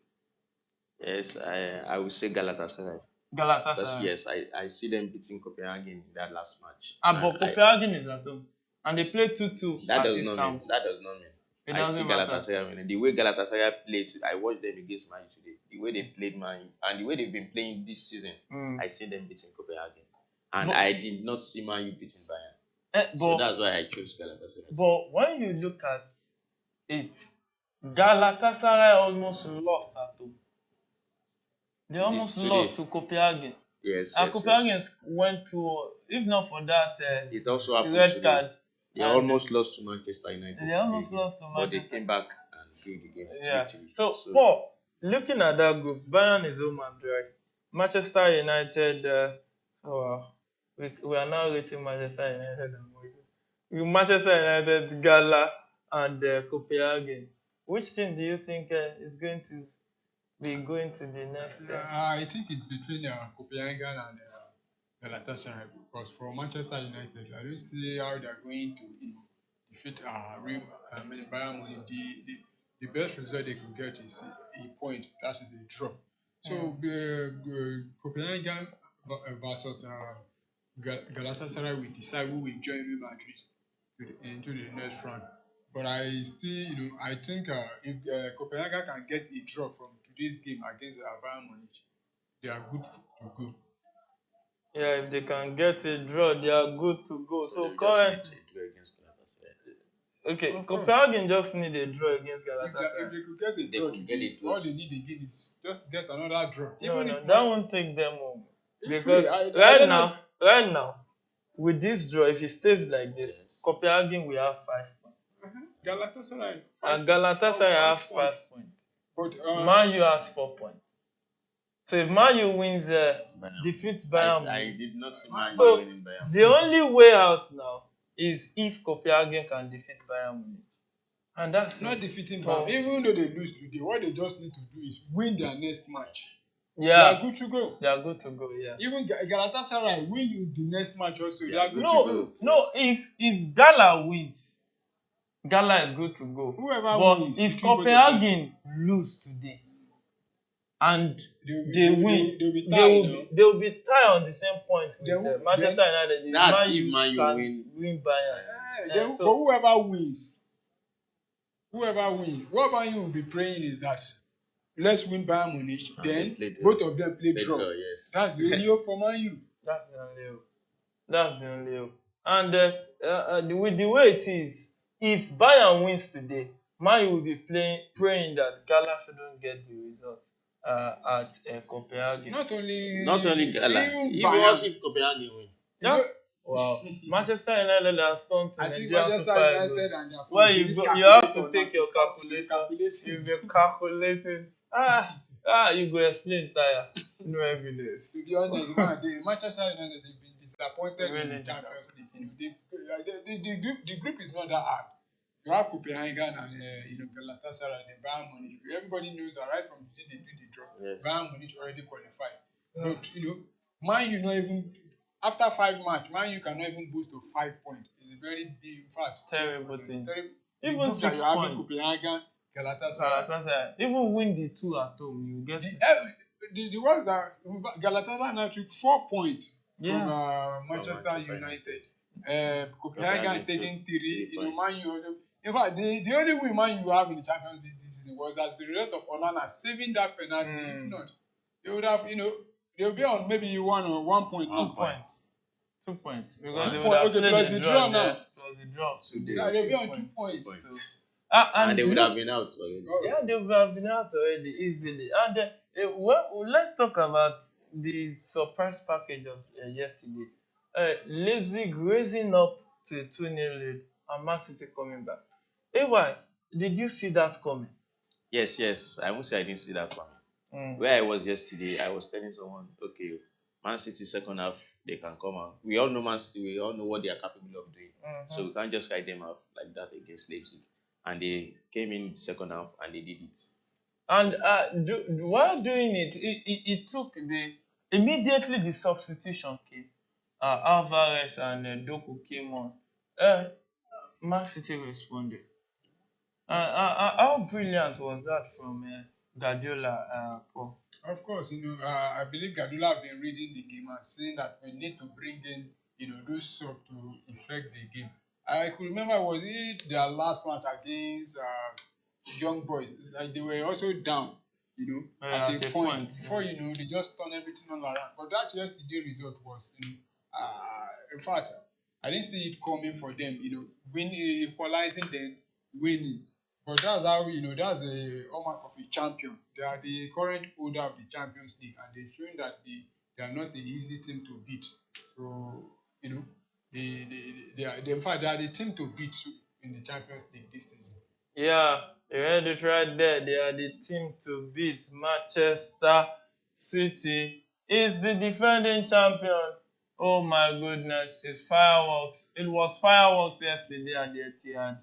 Yes, I would say Galatasaray. Galatasaray. Yes, I see them beating Copenhagen in that last match. But Copenhagen is at home. And they play 2-2 that at does this not camp. mean that does not mean It I see doesn't matter. Galatasaray winning. The way Galatasaray played, I watched them against Man U today. The way they played Man U and the way they've been playing this season, I see them beating Copenhagen. And I did not see Man U beating Bayern. So that's why I chose Galatasaray. But when you look at it, Galatasaray almost lost at home. They almost lost to Copenhagen. Yes. And Copenhagen went to, if not for that it also happened red card. They almost lost to Manchester United. They almost lost to Manchester. But they came back and drew the game. Yeah. So, Paul, looking at that group, Bayern is home and dry. Manchester United, we are now rating Manchester United and Manchester United, Gala, and Copenhagen. Which team do you think is going to be going to the next? I think it's between Copenhagen and Galatasaray, because for Manchester United, I don't see how they are going to defeat Bayern Munich. The best result they could get is a point, that is a draw. So Copenhagen versus Galatasaray will decide who will join Real Madrid into the next round. But I still, I think if Copenhagen can get a draw from today's game against Bayern Munich, they are good to go. Yeah, if they can get a draw, they are good to go. So currently, okay, Copenhagen just need a draw against Galatasaray. If they could get a draw today, all they need again is just get another draw. That won't take them home. Because right now, with this draw, if it stays like this, Copenhagen will have 5 points. Galatasaray. And Galatasaray have 5 points. But Man U has 4 points. So if Man U wins, defeats Bayern, I did not see Man U winning Bayern. The only way out now is if Copenhagen can defeat Bayern Munich. And that's not defeating Bayern. Even though they lose today, what they just need to do is win their next match. Yeah. They are good to go. They are good to go, yeah. Even Galatasaray win the next match also. They are good to go. No, if Gala wins, Gala is good to go. Whoever wins. If Copenhagen lose today and they win, they will be tied on the same point with Manchester United. That's if Man U win Bayern. But whoever wins, what Man U will be praying is that let's win Bayern Munich, then both of them play draw. Yes. That's the only hope for Man U. That's the only hope. And with the way it is, if Bayern wins today, Man U will be praying that Gala shouldn't get the result at Copenhagen. Not only Gala, even if Copenhagen win. Yeah. Wow. Manchester United has turned to Nigerian Super Eagles. Where you have to take your calculator. You'll be calculating. You go explain tire. No evidence. To be honest, Manchester United, they've been disappointed in the Champions League. The group is not that hard. You have Copenhagen and Galatasaray and Bayern Munich. Everybody knows that right from the day they do the draw. Yes. Bayern Munich already qualified. But Man U not even after 5 matches, Man U cannot even boast of 5 points. It's a very big fact. Terrible thing. Even 6 points. Copenhagen, Galatasaray. Even win the 2 at home, you get the ones that Galatasaray now took 4 points from Manchester United. Copenhagen taking 3. Man U. In fact, the only win Man U have in the Champions League this season was as the result of Onana saving that penalty. If not, they would have, they would be on maybe 1 point. 2 points. 2 points. Because they would point. have Okay, played plus the the draw draw now. there. Plus the draw. So They'll be on 2 points. And they would have been out already. Yeah, they would have been out already easily. And well, let's talk about the surprise package of yesterday. Leipzig raising up to a 2-0 lead and Man City coming back. AY, did you see that coming? Yes. I won't say I didn't see that coming. Where I was yesterday, I was telling someone, okay, Man City second half, they can come out. We all know Man City, we all know what they are capable of doing. So we can't just write them out like that against Leipzig. And they came in the second half and they did it. And while doing it, it took immediately the substitution came. Alvarez and Doku came on. Man City responded. How brilliant was that from Guardiola, Paul? Of course, I believe Guardiola have been reading the game and saying that we need to bring in, those sort to affect the game. I could remember, was it their last match against Young Boys? It's like they were also down, at a point. Before, they just turned everything all around. But that yesterday result was, in fact, I didn't see it coming for them, equalizing, then winning. But that's how, that's the hallmark of a champion. They are the current holder of the Champions League, and they've shown that they are not an easy team to beat. So, in fact, they are the team to beat in the Champions League this season. Yeah, you heard it right there. They are the team to beat. Manchester City is the defending champion. Oh my goodness, it's fireworks. It was fireworks yesterday at the Etihad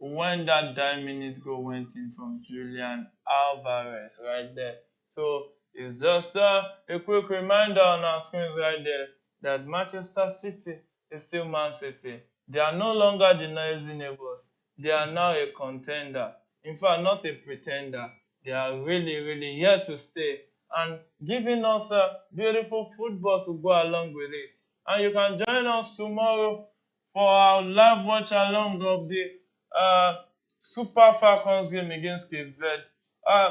when that 9-minute goal went in from Julian Alvarez right there. So it's just a quick reminder on our screens right there that Manchester City is still Man City. They are no longer the noisy neighbors. They are now a contender. In fact, not a pretender. They are really, really here to stay and giving us a beautiful football to go along with it. And you can join us tomorrow for our live watch along of the Super Falcons game against Cape Verde.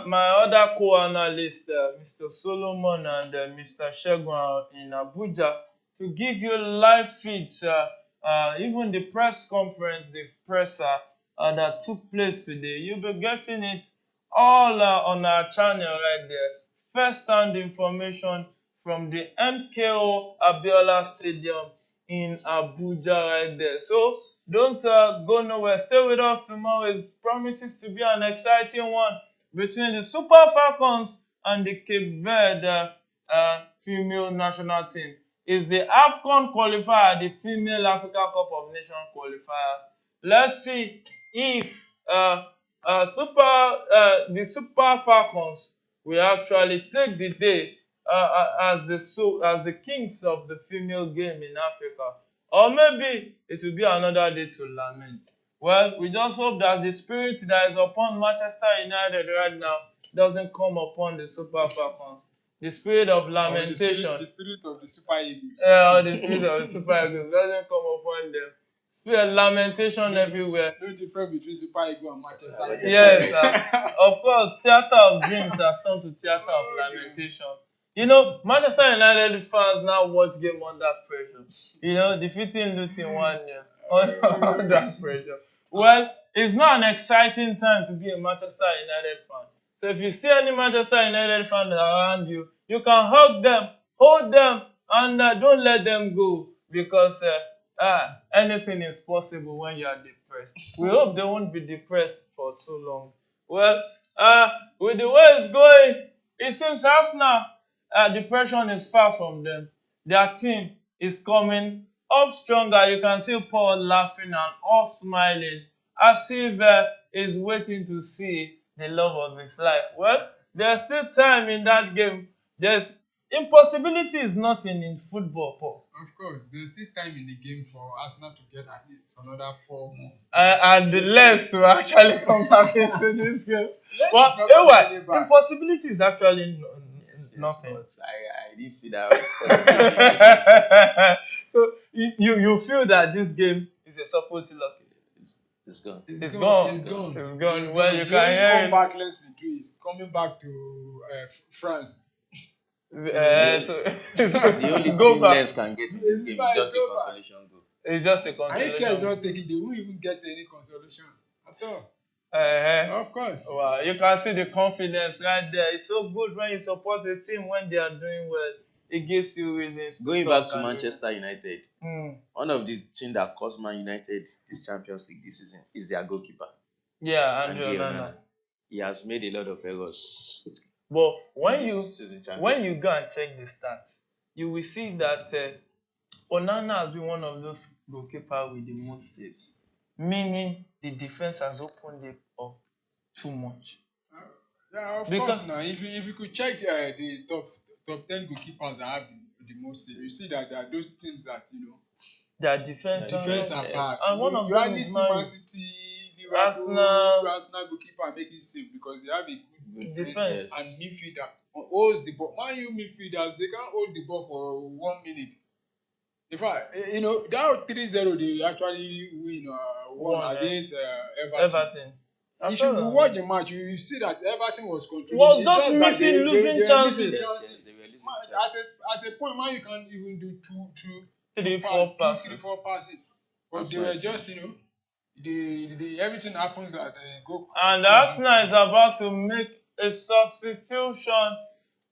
My other co-analyst, Mr. Solomon and Mr. Shegun are in Abuja to give you live feeds, even the press conference, the presser that took place today. You'll be getting it all on our channel right there. First-hand information from the MKO Abiola Stadium in Abuja right there. So don't go nowhere. Stay with us tomorrow. It promises to be an exciting one between the Super Falcons and the Cape Verde female national team. It's the AFCON qualifier, the Female African Cup of Nations qualifier. Let's see if the Super Falcons will actually take the day as the kings of the female game in Africa. Or maybe it will be another day to lament. Well, we just hope that the spirit that is upon Manchester United right now doesn't come upon the Super Falcons. The spirit of lamentation. The spirit of the Super Eagles. The spirit of the Super Eagles doesn't come upon them. Spirit lamentation everywhere. No difference between Super Eagles and Manchester United. Yes, of course, theatre of dreams has turned to theatre of lamentation. Manchester United fans now watch game under pressure. Defeating Luton 1-0 under pressure. Well, it's not an exciting time to be a Manchester United fan. So if you see any Manchester United fan around you, you can hug them, hold them, and don't let them go because anything is possible when you are depressed. We hope they won't be depressed for so long. Well, with the way it's going, it seems Arsenal, depression is far from them. Their team is coming up stronger. You can see Paul laughing and all smiling as if he's waiting to see the love of his life. Well, there's still time in that game. Impossibility is nothing in football, Paul. Of course, there's still time in the game for Arsenal to get at least another 4 more. And the less to actually come back into this game. But anyway, impossibility is actually nothing. I didn't see that. So you feel that this game is a supposed to luck. It's gone. It's gone. Well, you can hear come back. Let's be true. It's coming back to France. The only team Lens can get in this game is just a consolation goal. It's just a consolation. And if Lens not taking, they won't even get any consolation at all. Of course. Wow, you can see the confidence right there. It's so good when you support a team when they are doing well. It gives you reasons. Going back to Manchester United, one of the things that cost Man United this Champions League this season is their goalkeeper. Yeah, Andrew Onana. He has made a lot of errors. But when you go and check the stats, you will see that Onana has been one of those goalkeepers with the most saves, meaning the defense has opened it up too much. Yeah, of course. Now, if you could check the top 10 goalkeepers that have the most saves, you see that there are those teams that their defense are bad. And one of them is Man City, Arsenal goalkeeper making save because they have a good defense and midfielder holds the ball. Man U midfielders, they can't hold the ball for 1 minute. In fact, that 3-0 they actually won against Everton. If you watch the match, you see that Everton was controlling. Was just missing losing chances. At a point, Man U can't even do two, 3-4 passes. 3-4 passes. But they were just, everything happens that they go. And Arsenal is about to make a substitution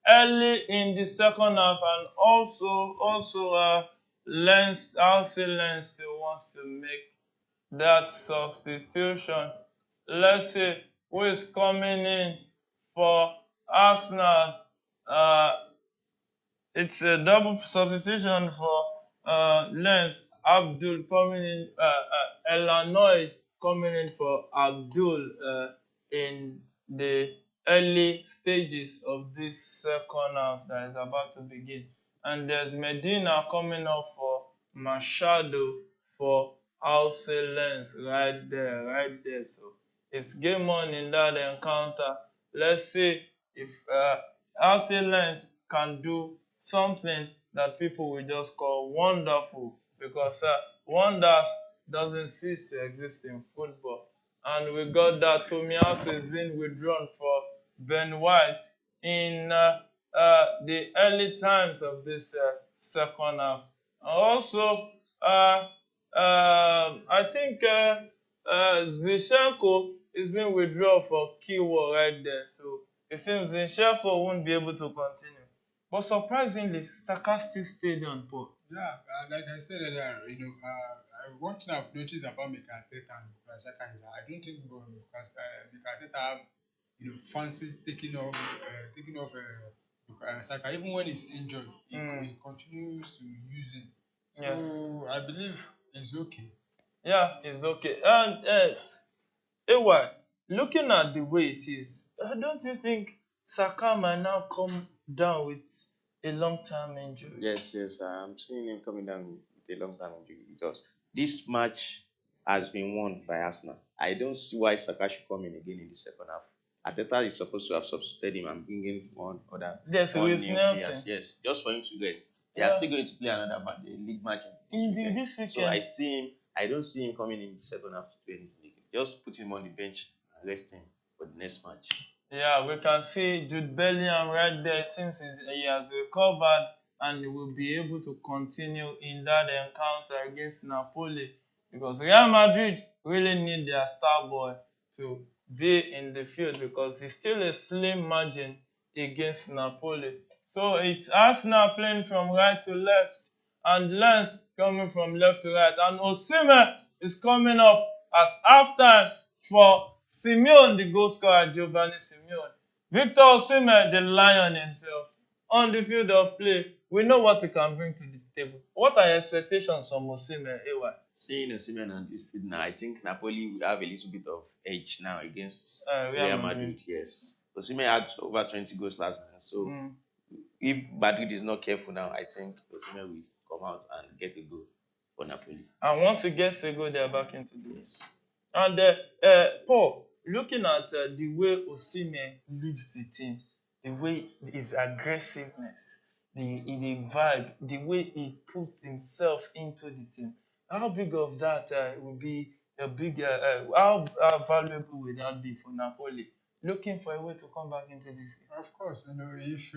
early in the second half, and also Lens still wants to make that substitution. Let's see who is coming in for Arsenal. It's a double substitution for Lens. Abdul coming in, Elanoy coming in for Abdul in the early stages of this second half that is about to begin. And there's Medina coming up for Machado for House Lens right there. So it's game on in that encounter. Let's see if House Lens can do something that people will just call wonderful, because wonders doesn't cease to exist in football. And we got that Tomiyasu is being withdrawn for Ben White in the early times of this second half. Also, I think Zinchenko is being withdrawn for Kiwo right there. So it seems Zinchenko won't be able to continue. But surprisingly, Saka still stayed on board. Yeah, like I said earlier, one thing I've noticed about Mikel Arteta and Saka is that I don't think Mikel Arteta have fancy taking off Saka. Even when he's injured, he continues to use him. So I believe it's okay. Yeah, it's okay. And Ewa, looking at the way it is, don't you think Saka might now come down with a long-term injury? Yes, I'm seeing him coming down with a long-term injury because this match has been won by Arsenal. I don't see why Saka should come in again in the second half. Arteta is supposed to have substituted him and bring in one other. Yes, Luis Nelson. Yes, just for him to rest. They are still going to play another league match this weekend. So I don't see him coming in the second half to play anything. Just put him on the bench and rest him for the next match. Yeah, we can see Jude Bellingham right there. It seems he has recovered and he will be able to continue in that encounter against Napoli, because Real Madrid really need their star boy to be in the field, because it's still a slim margin against Napoli. So it's Arsenal playing from right to left and Lens coming from left to right. And Osimhen is coming up at halftime for Simeone, the goal scorer, Giovanni Simeone. Victor Osimhen, the lion himself, on the field of play. We know what he can bring to the table. What are your expectations from Osimhen, AY? Seeing Osimhen on this field now, I think Napoli will have a little bit of edge now against Real Madrid. Yes. Osimhen had over 20 goals last season. So if Madrid is not careful now, I think Osimhen will come come out and get a goal for Napoli. And once he gets a goal, they are back into the race. And Paul, looking at the way Osimhen leads the team, the way his aggressiveness, the vibe, the way he puts himself into the team, how big of that will be a big, how valuable will that be for Napoli? Looking for a way to come back into this game. Of course, if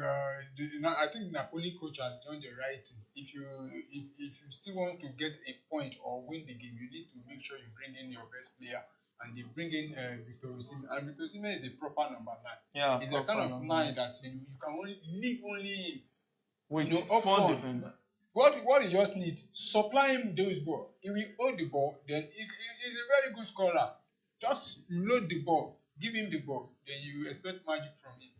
I think Napoli coach has done the right thing. If you still want to get a point or win the game, you need to make sure you bring in your best player, and they bring in Victor Osimhen. And Victor Osimhen is a proper number 9. Yeah, he's a kind of 9 that you can only leave only him. With up 4 front. defenders. What you just need, supply him those balls. If he hold the ball, then he's a very good scorer. Just load the ball, give him the ball, then you expect magic from him.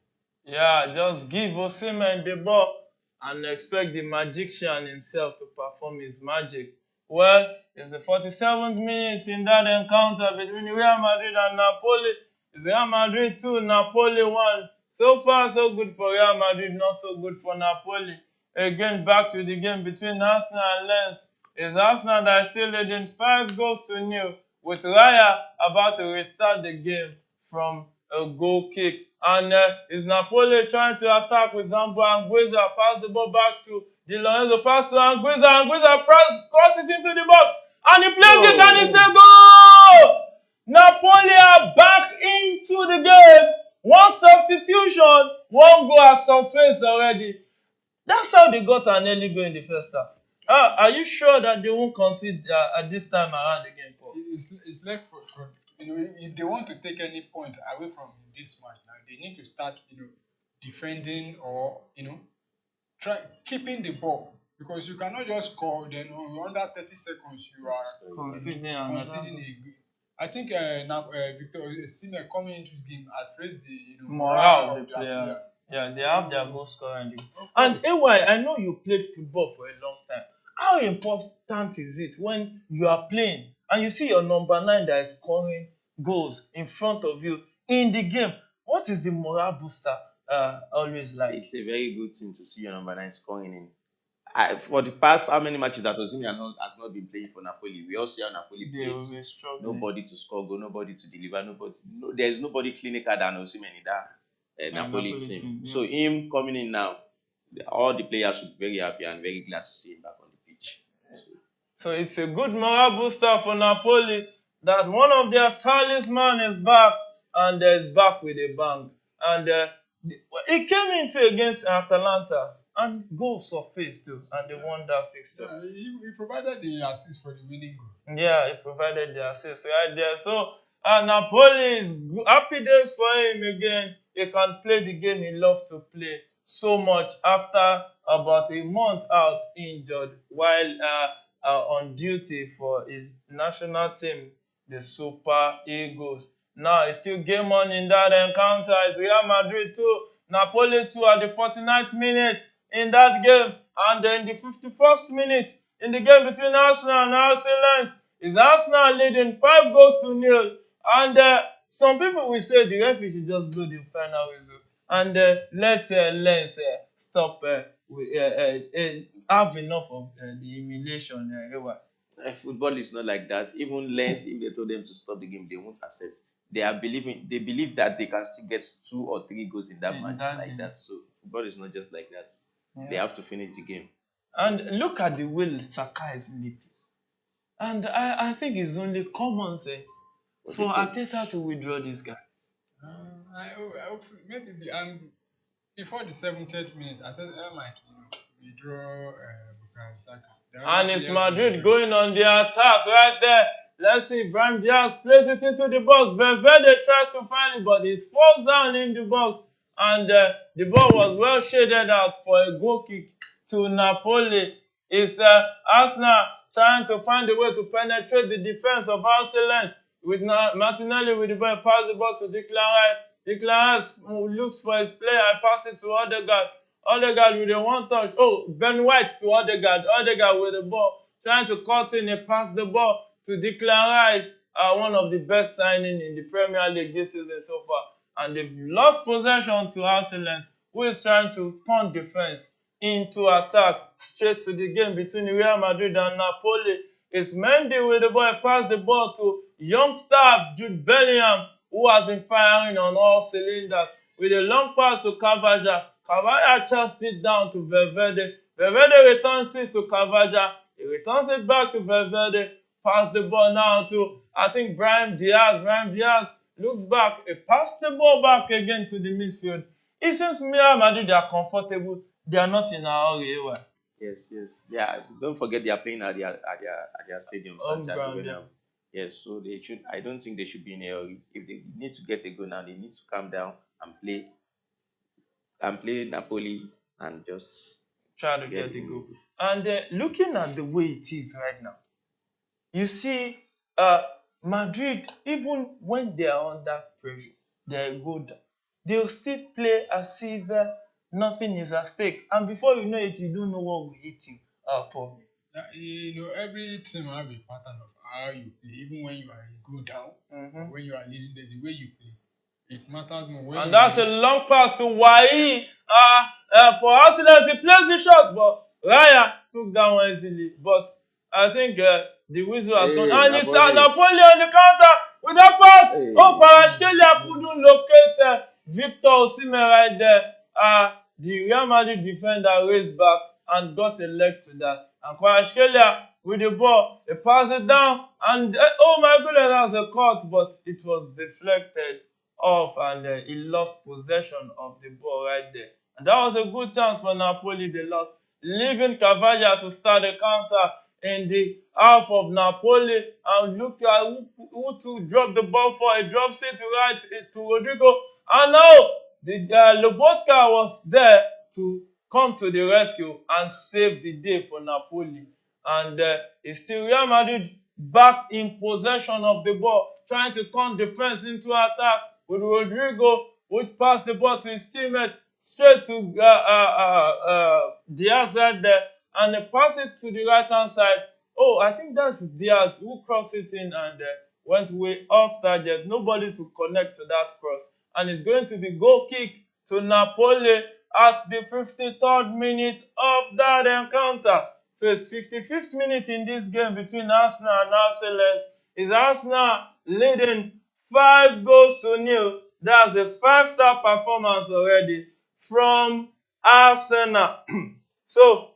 Yeah, just give Osimhen the ball and expect the magician himself to perform his magic. Well, it's the 47th minute in that encounter between Real Madrid and Napoli. It's Real Madrid 2, Napoli 1. So far, so good for Real Madrid, not so good for Napoli. Again, back to the game between Arsenal and Lens. It's Arsenal that is still leading 5-0 with Raya about to restart the game from a goal kick. And is Napoli trying to attack with Zambo Anguissa, pass the ball back to Di Lorenzo, pass to Anguissa, cross it into the box, and he plays it and it's a goal! Napoli are back into the game. 1 substitution, 1 goal has surfaced already. That's how they got an early goal in the first half. Are you sure that they won't concede at this time around again, Paul? It's left for if they want to take any point away from this match now, they need to start defending or try keeping the ball, because you cannot just score then under 30 seconds you are conceding a goal. I think Victor Osimhen coming into this game has raised the morale of the players. Yeah, they have their goal scoring. And AY, I know you played football for a long time. How important is it when you are playing and you see your number 9 that is scoring goals in front of you in the game? What is the morale booster always like? It's a very good thing to see your number 9 scoring in. For the past how many matches that Osimhen has not been playing for Napoli, we all see how Napoli plays. Nobody to score goal, nobody to deliver, there's nobody clinical than Osimhen in that Napoli team. Yeah. So him coming in now, all the players should be very happy and very glad to see him back on the pitch. So it's a good morale booster for Napoli that one of their talisman is back and is back with a bang. And he came into against Atalanta and goals surfaced too, and they won that fixture. Yeah, he provided the assist for the winning goal. Yeah, he provided the assist right there. So Napoli is happy days for him again. He can play the game he loves to play so much after about a month out injured while on duty for his national team, the Super Eagles. Now it's still game on in that encounter. It's Real Madrid 2, Napoli 2 at the 49th minute in that game. And then the 51st minute in the game between Arsenal and Lens is Arsenal leading 5-0. And some people will say the referee should just blow the final whistle and let Lens stop have enough of the humiliation. Football is not like that. Even Lens, if they told them to stop the game, they won't accept. They believe that they can still get 2 or 3 goals in that match like that. So football is not just like that. Yeah. They have to finish the game. And look at the way Saka is leaping. And I think it's only common sense for Arteta to withdraw this guy. I hope maybe before the 70th minute, Arteta might withdraw Saka. And it's Madrid going on the attack right there. Let's see, Brahim Diaz plays it into the box. Valverde tries to find it, but it falls down in the box. And the ball was well shaded out for a goal kick to Napoli. It's Arsenal trying to find a way to penetrate the defense of Arsenal with Martinelli with the ball, pass the ball to Declan Rice. Declan Rice looks for his player and pass it to Odegaard. Odegaard with a one touch. Oh, Ben White to Odegaard. Odegaard with the ball, trying to cut in and pass the ball to Declan Rice. One of the best signings in the Premier League this season so far. And they've lost possession to Arsenal, who is trying to turn defense into attack straight to the game between Real Madrid and Napoli. It's Mendy with the ball, pass the ball to youngster Jude Bellingham, who has been firing on all cylinders with a long pass to Carvajal. Carvajal chased it down to Valverde. Valverde returns it to Carvajal. He returns it back to Valverde. Pass the ball now to, I think, Brahim Diaz. Brahim Diaz looks back. He passed the ball back again to the midfield. It seems Real Madrid are comfortable. They are not in a hurry. Yes. Yeah. Don't forget they are playing at their stadium, Santiago Bernabeu. Yes, so they should. I don't think they should be in a hurry. If they need to get a goal now, they need to calm down and play Napoli and just try to get the goal. And looking at the way it is right now, you see, Madrid, even when they are under pressure, they go down. They'll still play as if nothing is at stake. And before you know it, you don't know what will hit you, Paul. Every team have a pattern of how you play. Even when you are go down, or when you are leading, there's a way you play. It matters more. When and that's a long pass to Wahi. For Arsenal, he plays the shot, but Raya took that one easily. But I think the whistle has gone. And it's Napoli on the counter with that pass. Oh, Kvaratskhelia couldn't locate Victor Osimhen right there. The Real Madrid defender raced back and got a leg to that. And Kvaratskhelia with the ball, he passed it down. And oh my goodness, that was a cut, but it was deflected off and he lost possession of the ball right there. And that was a good chance for Napoli. They lost, leaving Carvajal to start the counter in the half of Napoli. And look at who to drop the ball for. He drops it right to Rodrigo. And now the Lobotka was there to come to the rescue and save the day for Napoli. And it's still Real Madrid back in possession of the ball, trying to turn defense into attack with Rodrigo, which passed the ball to his teammate straight to Diaz right there, and they pass it to the right hand side. Oh, I think that's Diaz who crossed it in and went way off target. Nobody to connect to that cross, and it's going to be goal kick to Napoli at the 53rd minute of that encounter. So it's 55th minute in this game between Arsenal and Arsenal. Is Arsenal leading 5-0? That's a 5-star performance already from Arsenal. So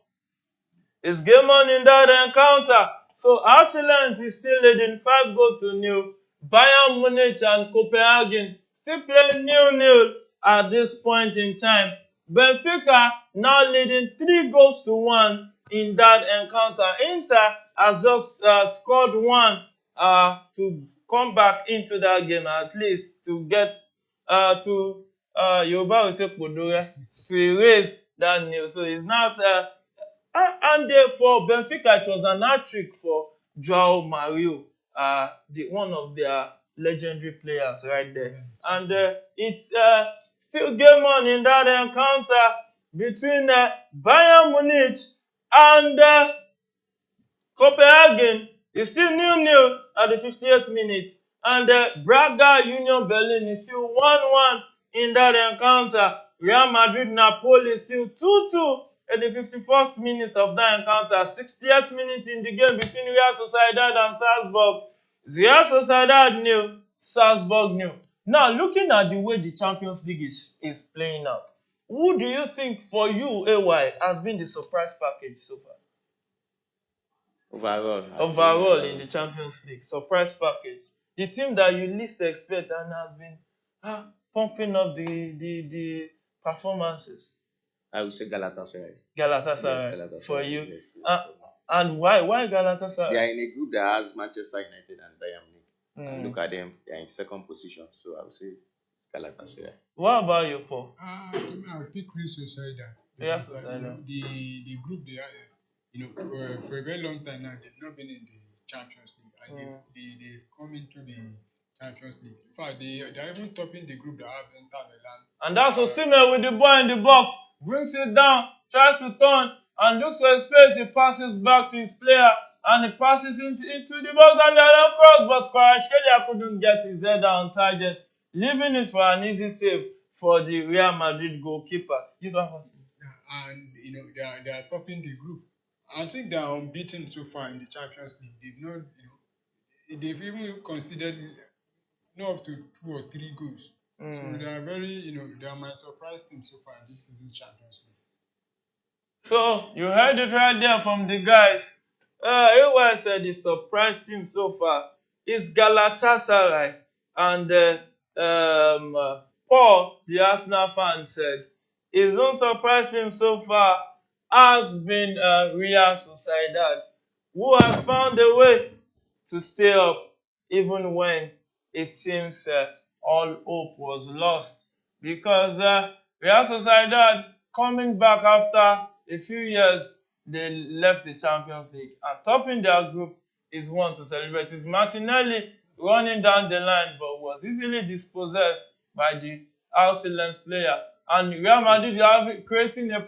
it's game on in that encounter. So Arsenal is still leading 5-0. Bayern Munich and Copenhagen still playing 0-0 at this point in time. Benfica now leading 3-1 in that encounter. Inter has just scored one to come back into that game, at least to get to Yoruba will say Podore, to erase that nil. So it's not and for Benfica, it was an hat-trick for Joao Mario, one of their legendary players right there. And it's still game on in that encounter between Bayern Munich and Copenhagen. Is still 0-0 at the 58th minute. And Braga Union Berlin is still 1-1 in that encounter. Real Madrid Napoli is still 2-2 at the 54th minute of that encounter. 60th minute in the game between Real Sociedad and Salzburg. Real Sociedad 0, Salzburg 0. Now, looking at the way the Champions League is playing out, who do you think for you, AY, has been the surprise package so far? Overall in the Champions League, surprise package. The team that you least expect and has been pumping up the performances. I would say Galatasaray. Galatasaray, Yes, Galatasaray for you. Yes. And why Galatasaray? They are in a group that has Manchester United and Bayern Munich. Look at them; they are in second position. So I would say Galatasaray. What about you, Paul? I would pick Real Sociedad. Real Sociedad. The group they are, for a very long time now, they've not been in the Champions League, and they've come into the Champions League. In fact, they are even topping the group that have Inter Milan. And that's Osimhen with the ball in the box, brings it down, tries to turn, and looks for a space. He passes back to his player, and he passes into the box, and they are cross, but Kvaratskhelia couldn't get his head on target, leaving it for an easy save for the Real Madrid goalkeeper. You don't want to. and they are topping the group. I think they are unbeaten so far in the Champions League. They've not, they've even considered not up to 2 or 3 goals. So they are very, they are my surprise team so far in this season Champions League. So you heard it right there from the guys. AY said the surprise team so far is Galatasaray, and Paul, the Arsenal fan, said his own surprise team so far has been Real Sociedad, who has found a way to stay up even when it seems all hope was lost, because Real Sociedad, coming back after a few years, they left the Champions League, and topping their group is one to celebrate. It's Martinelli running down the line, but was easily dispossessed by the Arsenal's player. And Real Madrid are creating a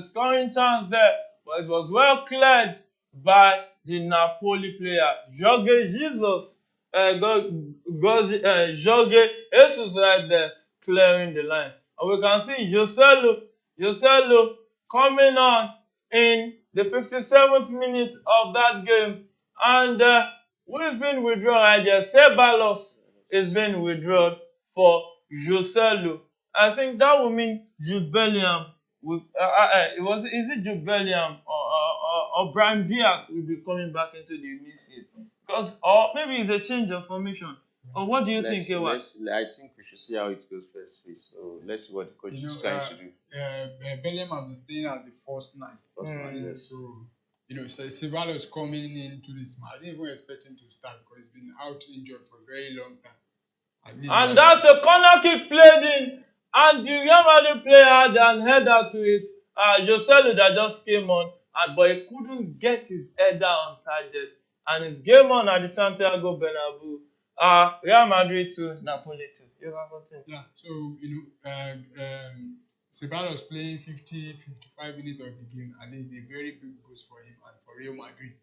scoring chance there, but it was well cleared by the Napoli player, Jorge Jesus. Jorge Jesus right there clearing the lines. And we can see Joselu coming on in the 57th minute of that game. And who is being withdrawn right there? Ceballos is being withdrawn for Joselu. I think that would mean Jude Bellingham. Is it Jude Bellingham or Brahim Diaz will be coming back into the midfield? Because, or maybe it's a change of formation. Or what do you think, Ewa? I think we should see how it goes first. So let's see what the coach is trying to do. Bellingham has been playing as the first nine. Yes. So Ceballos coming into this match. I didn't even expect him to start because he's been out injured for a very long time. And that's a corner kick played in, and the Real Madrid player had an header to it. Joselu that just came on, but he couldn't get his header on target. And it's game on at the Santiago Bernabeu. Real Madrid to Napoli 2. You have nothing. Yeah, so Ceballos playing 50-55 minutes of the game, and it's a very big boost for him and for Real Madrid.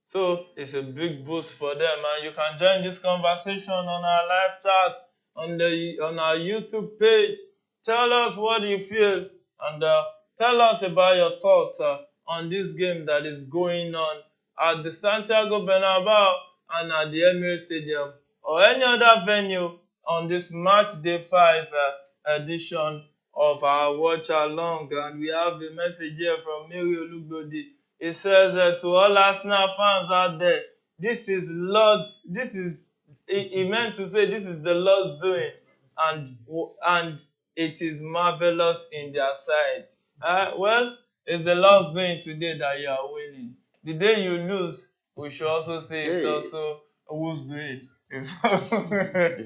So it's a big boost for them, and you can join this conversation on our live chat on our YouTube page. Tell us what you feel, and tell us about your thoughts on this game that is going on at the Santiago Bernabeu and at the Emirates Stadium or any other venue on this Matchday 5 edition of our watch along. And we have a message here from Mary Olugbodi. It says to all Arsenal fans out there, this is he meant to say this is the Lord's doing, and it is marvelous in their sight. Well, it's the Lord's doing today that you are winning. The day you lose, we should also say it's also who's doing. It's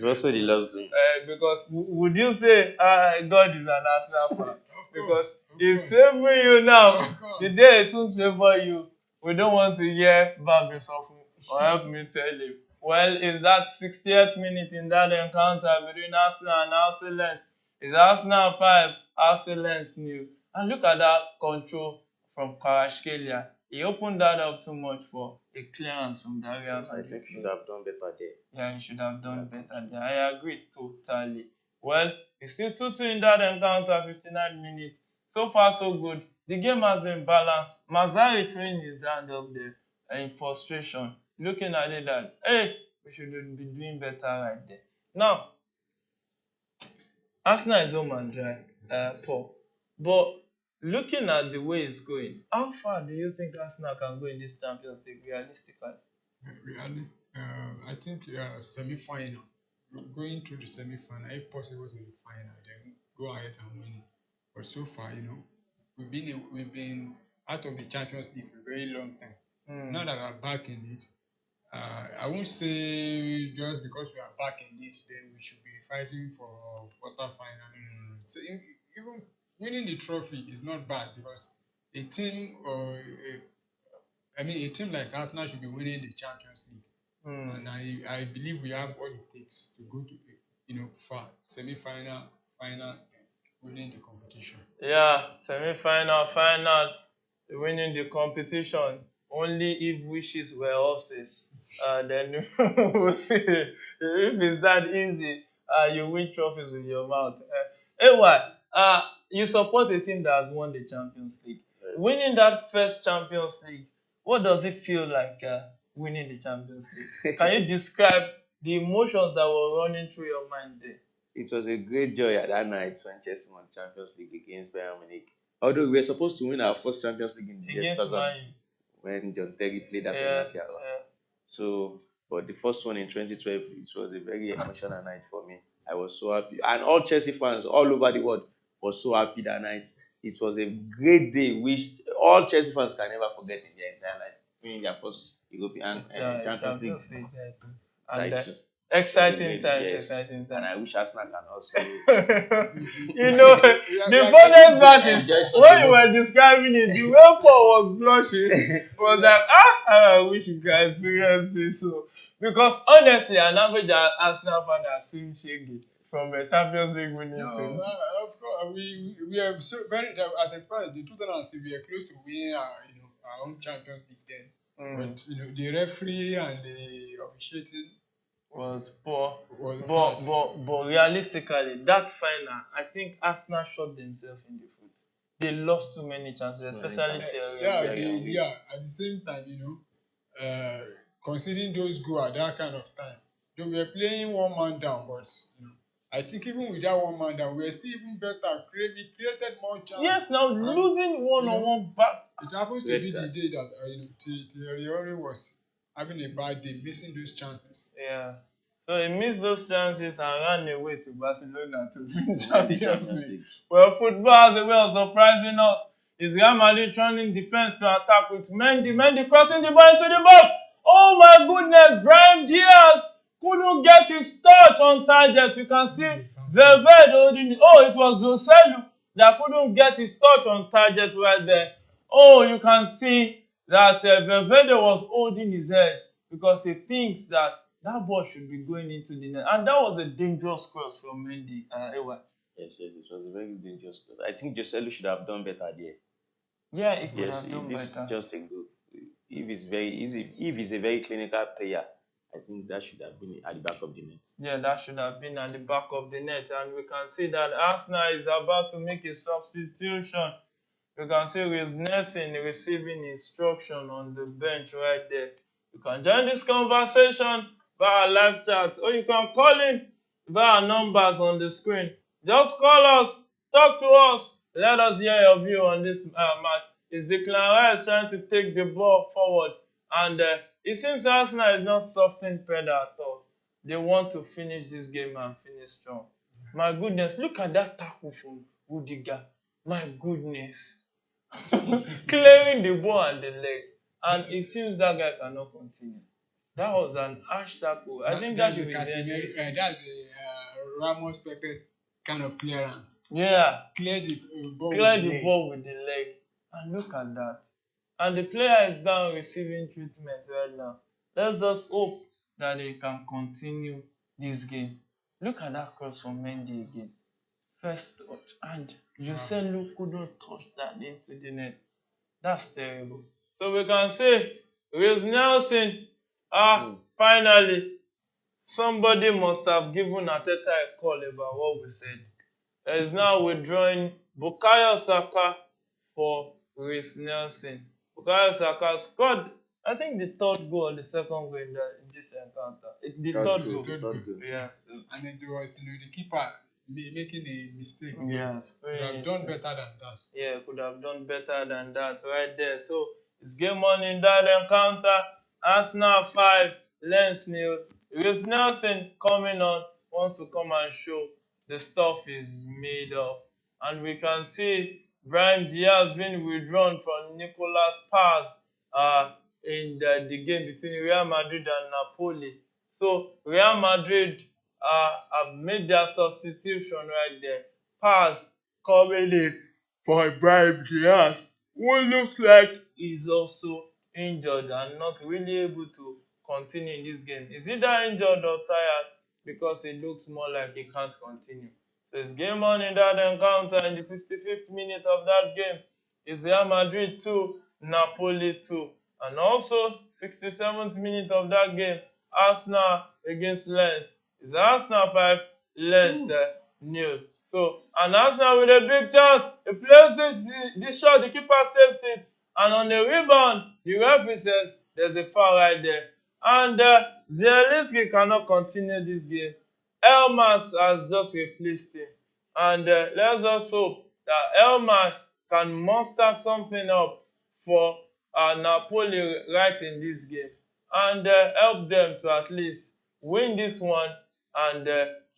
also the Lord's doing. Because would you say God is an Arsenal fan? Because he's favoring you now. The day it won't favor you, we don't want to hear Babis of or help me tell you. Well, it's that 60th minute in that encounter between Arsenal and Arsenal. It's Arsenal 5, Arsenal 0. And look at that control from Kvaratskhelia. He opened that up too much for a clearance from Darius. I think he should have done better there. Yeah, he should have done better there. I agree totally. Well, it's still 2-2 in that encounter, 59 minutes. So far, so good. The game has been balanced. Mazzari throwing his hand up there in frustration, looking at it that, hey, we should be doing better right there. Now, Arsenal is home and dry, Paul. But looking at the way it's going, how far do you think Arsenal can go in this Champions League realistically? I think semi-final. Going through the semi-final, if possible to the final, then go ahead and win it. But so far, we've been out of the Champions League for a very long time. Now that we're back in it, I won't say just because we are back in it, then we should be fighting for quarter-final. So even winning the trophy is not bad because a team like Arsenal should be winning the Champions League. And I believe we have what it takes to go to far semi-final, final, winning the competition. Yeah, semi-final, final, winning the competition. Only if wishes were horses, then we'll see. If it's that easy, you win trophies with your mouth. Anyway, you support a team that has won the Champions League. Yes. Winning that first Champions League, what does it feel like winning the Champions League? Can you describe the emotions that were running through your mind there? It was a great joy at that night when Chelsea won the Champions League against Bayern Munich. Although we were supposed to win our first Champions League in the year 2000 when John Terry played that penalty. So, but the first one in 2012, it was a very emotional night for me. I was so happy, and all Chelsea fans all over the world were so happy that night. It was a great day, which all Chelsea fans can never forget in their entire life. Winning their first European Champions League. And exciting time, yes. Exciting time. And I wish Arsenal can also. You know, the funniest part is when you were describing it, the way Paul was blushing was like, I wish you guys experienced this. So, because honestly, an average Arsenal fan has seen Shaggy from a Champions League winning team. Of course, we have so very at the point the 2006 we are close to winning our own Champions League then. But the referee and the officiating was poor. But realistically, that final, I think Arsenal shot themselves in the foot. They lost too many chances, especially Thierry. Yeah. At the same time, considering those goals at that kind of time, they were playing one man down, but I think even with that one man down, we were still even better. We created more chances. Yes, now losing one-on-one back. It happens to be the day that Thierry was having a bad day, missing those chances. Yeah. So he missed those chances and ran away to Barcelona to win Champions League. Well, football has a way of surprising us. Is Real Madrid turning defense to attack with Mendy? Mendy crossing the ball into the box. Oh my goodness, Brahim Diaz couldn't get his touch on target. You can see Valverde holding it. Oh, it was Joselu that couldn't get his touch on target right there. Oh, you can see that Valverde was holding his head because he thinks that ball should be going into the net. And that was a dangerous cross from Mendy. Yes, it was a very dangerous cross. I think Joselu should have done better there. Yeah, he could have done better. This is just a good. If he's a very clinical player, I think that should have been at the back of the net. Yeah, that should have been at the back of the net. And we can see that Arsenal is about to make a substitution. You can see with Nelson receiving instruction on the bench right there. You can join this conversation via live chat, or you can call in via numbers on the screen. Just call us, talk to us, let us hear your view on this match. Is Declan Rice trying to take the ball forward? And it seems Arsenal is not softening pedal at all. They want to finish this game and finish strong. My goodness, look at that tackle from Rudiger. My goodness. Clearing the ball and the leg. And it seems that guy cannot continue. That was an harsh tackle. I think that should be that's a Ramos Pepe kind of clearance. Yeah. Clear the ball with the leg. And look at that. And the player is down receiving treatment right now. Let's just hope that they can continue this game. Look at that cross from Mendy again. First touch. And Joselu couldn't touch that into the net. That's terrible. So we can say, with Nelson, finally, somebody must have given Arteta a call about what we said. He is now withdrawing Bukayo Saka for Reece Nelson. Bukayo Saka scored, I think, the third goal or the second goal in this encounter. The third goal. Yeah. So. And it was the keeper making a mistake. Yes. Could have done better than that. Yeah, could have done better than that right there. So it's game on in that encounter. Arsenal 5, Lens 0. Reece Nelson coming on, wants to come and show the stuff is made of. And we can see Brahim Diaz being withdrawn from Nicolas Paz in the game between Real Madrid and Napoli. So Real Madrid have made their substitution right there. Paz coming in for Brahim Diaz, who looks like he's also injured and not really able to continue in this game. Is either injured or tired because it looks more like he can't continue. So it's game on in that encounter in the 65th minute of that game. It's Real Madrid 2, Napoli 2. And also, 67th minute of that game, Arsenal against Lens. It's Arsenal 5, Lens 0. So, and Arsenal with a big chance, he plays this shot, the keeper saves it, and on the rebound, the referee says there's a foul right there. And Zielinski cannot continue this game. Elmas has just replaced him. And let's just hope that Elmas can muster something up for Napoli right in this game and help them to at least win this one and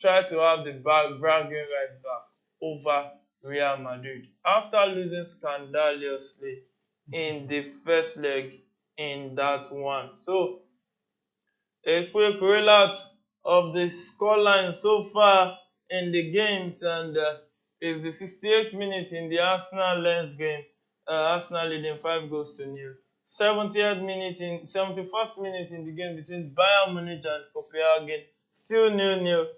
try to have the bragging right back over Real Madrid after losing scandalously in the first leg in that one. So, a quick rollout of the scoreline so far in the games, and is the 68th minute in the Arsenal-Lens game. Arsenal leading 5-0. 71st minute in the game between Bayern Munich and Copenhagen, still 0-0.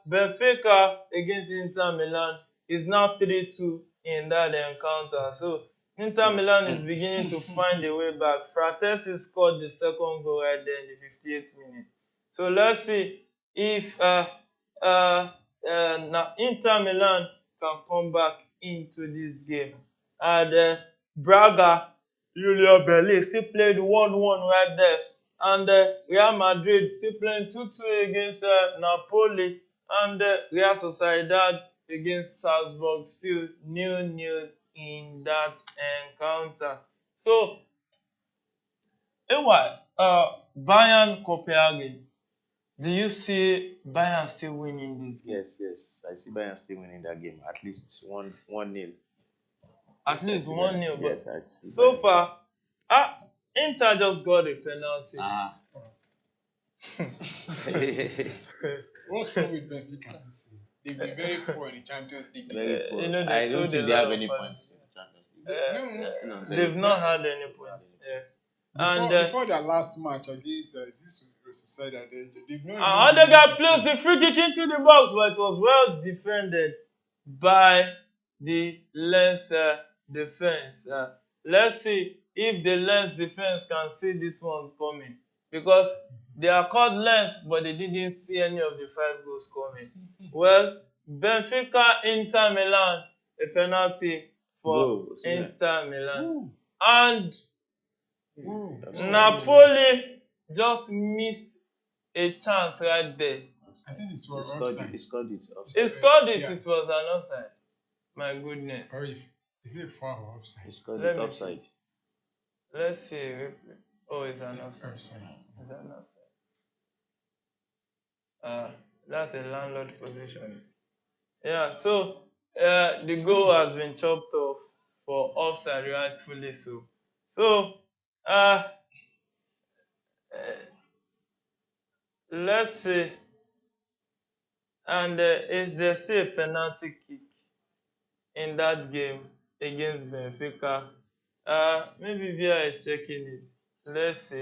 Benfica against Inter Milan is now 3-2 in that encounter. So Inter Milan is beginning to find a way back. Fratesi scored the second goal right there in the 58th minute. So let's see if Inter Milan can come back into this game. And Braga, Julio Berlin still played 1-1 right there. And Real Madrid still playing 2-2 against Napoli. And Real Sociedad against Salzburg still 0-0 in that encounter. So, Bayern Copenhagen. Do you see Bayern still winning this game? Yes. I see Bayern still winning that game. At least 1-0. At least 1-0. But yes, I see so Bayern. far, Inter just got a penalty. What's wrong with Benfica this year? They've been very poor in the Champions League. Very poor. You know, I don't think they have any points in the Champions League. They've not had any points. Before their last match against this Sociedad, they've not. Other guy placed the free kick into the box, but it was well defended by the Lens defense. Let's see if the Lens defense can see this one coming, because they are called Lens, but they didn't see any of the 5 goals coming. Well, Benfica, Inter Milan, a penalty for Inter Milan. And Napoli just missed a chance right there. I think it was offside. He scored it. Yeah. It was an offside. My goodness. Or is it foul or offside? He scored it offside. Let's see. Oh, it's an offside. It's an offside. That's a landlord position. Yeah, so the goal has been chopped off for offside, rightfully so. So, let's see. And is there still a penalty kick in that game against Benfica? Maybe VIA is checking it. Let's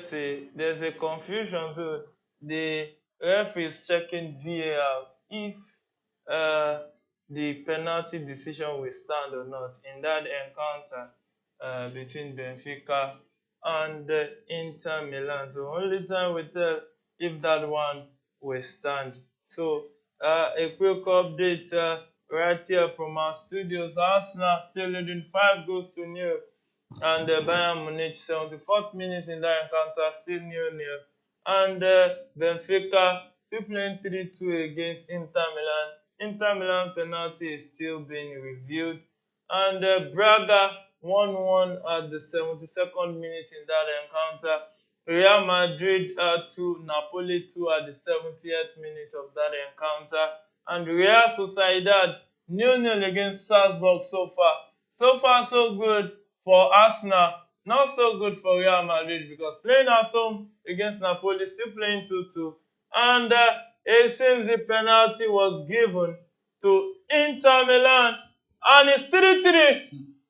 see. There's a confusion. So the ref is checking VAR if the penalty decision will stand or not in that encounter between Benfica and Inter Milan. So only time will tell if that one will stand. So a quick update right here from our studios. Arsenal still leading 5-0, and Bayern Munich 74th minute in that encounter still 0-0, and Benfica still playing 3-2 against Inter Milan. Inter Milan penalty is still being reviewed, and Braga 1-1 at the 72nd minute in that encounter. Real Madrid 2, Napoli 2 at the 70th minute of that encounter. And Real Sociedad 0-0 against Salzburg so far. So far, so good for Arsenal. Not so good for Real Madrid, because playing at home against Napoli, still playing 2-2. And it seems the penalty was given to Inter Milan. And it's 3-3.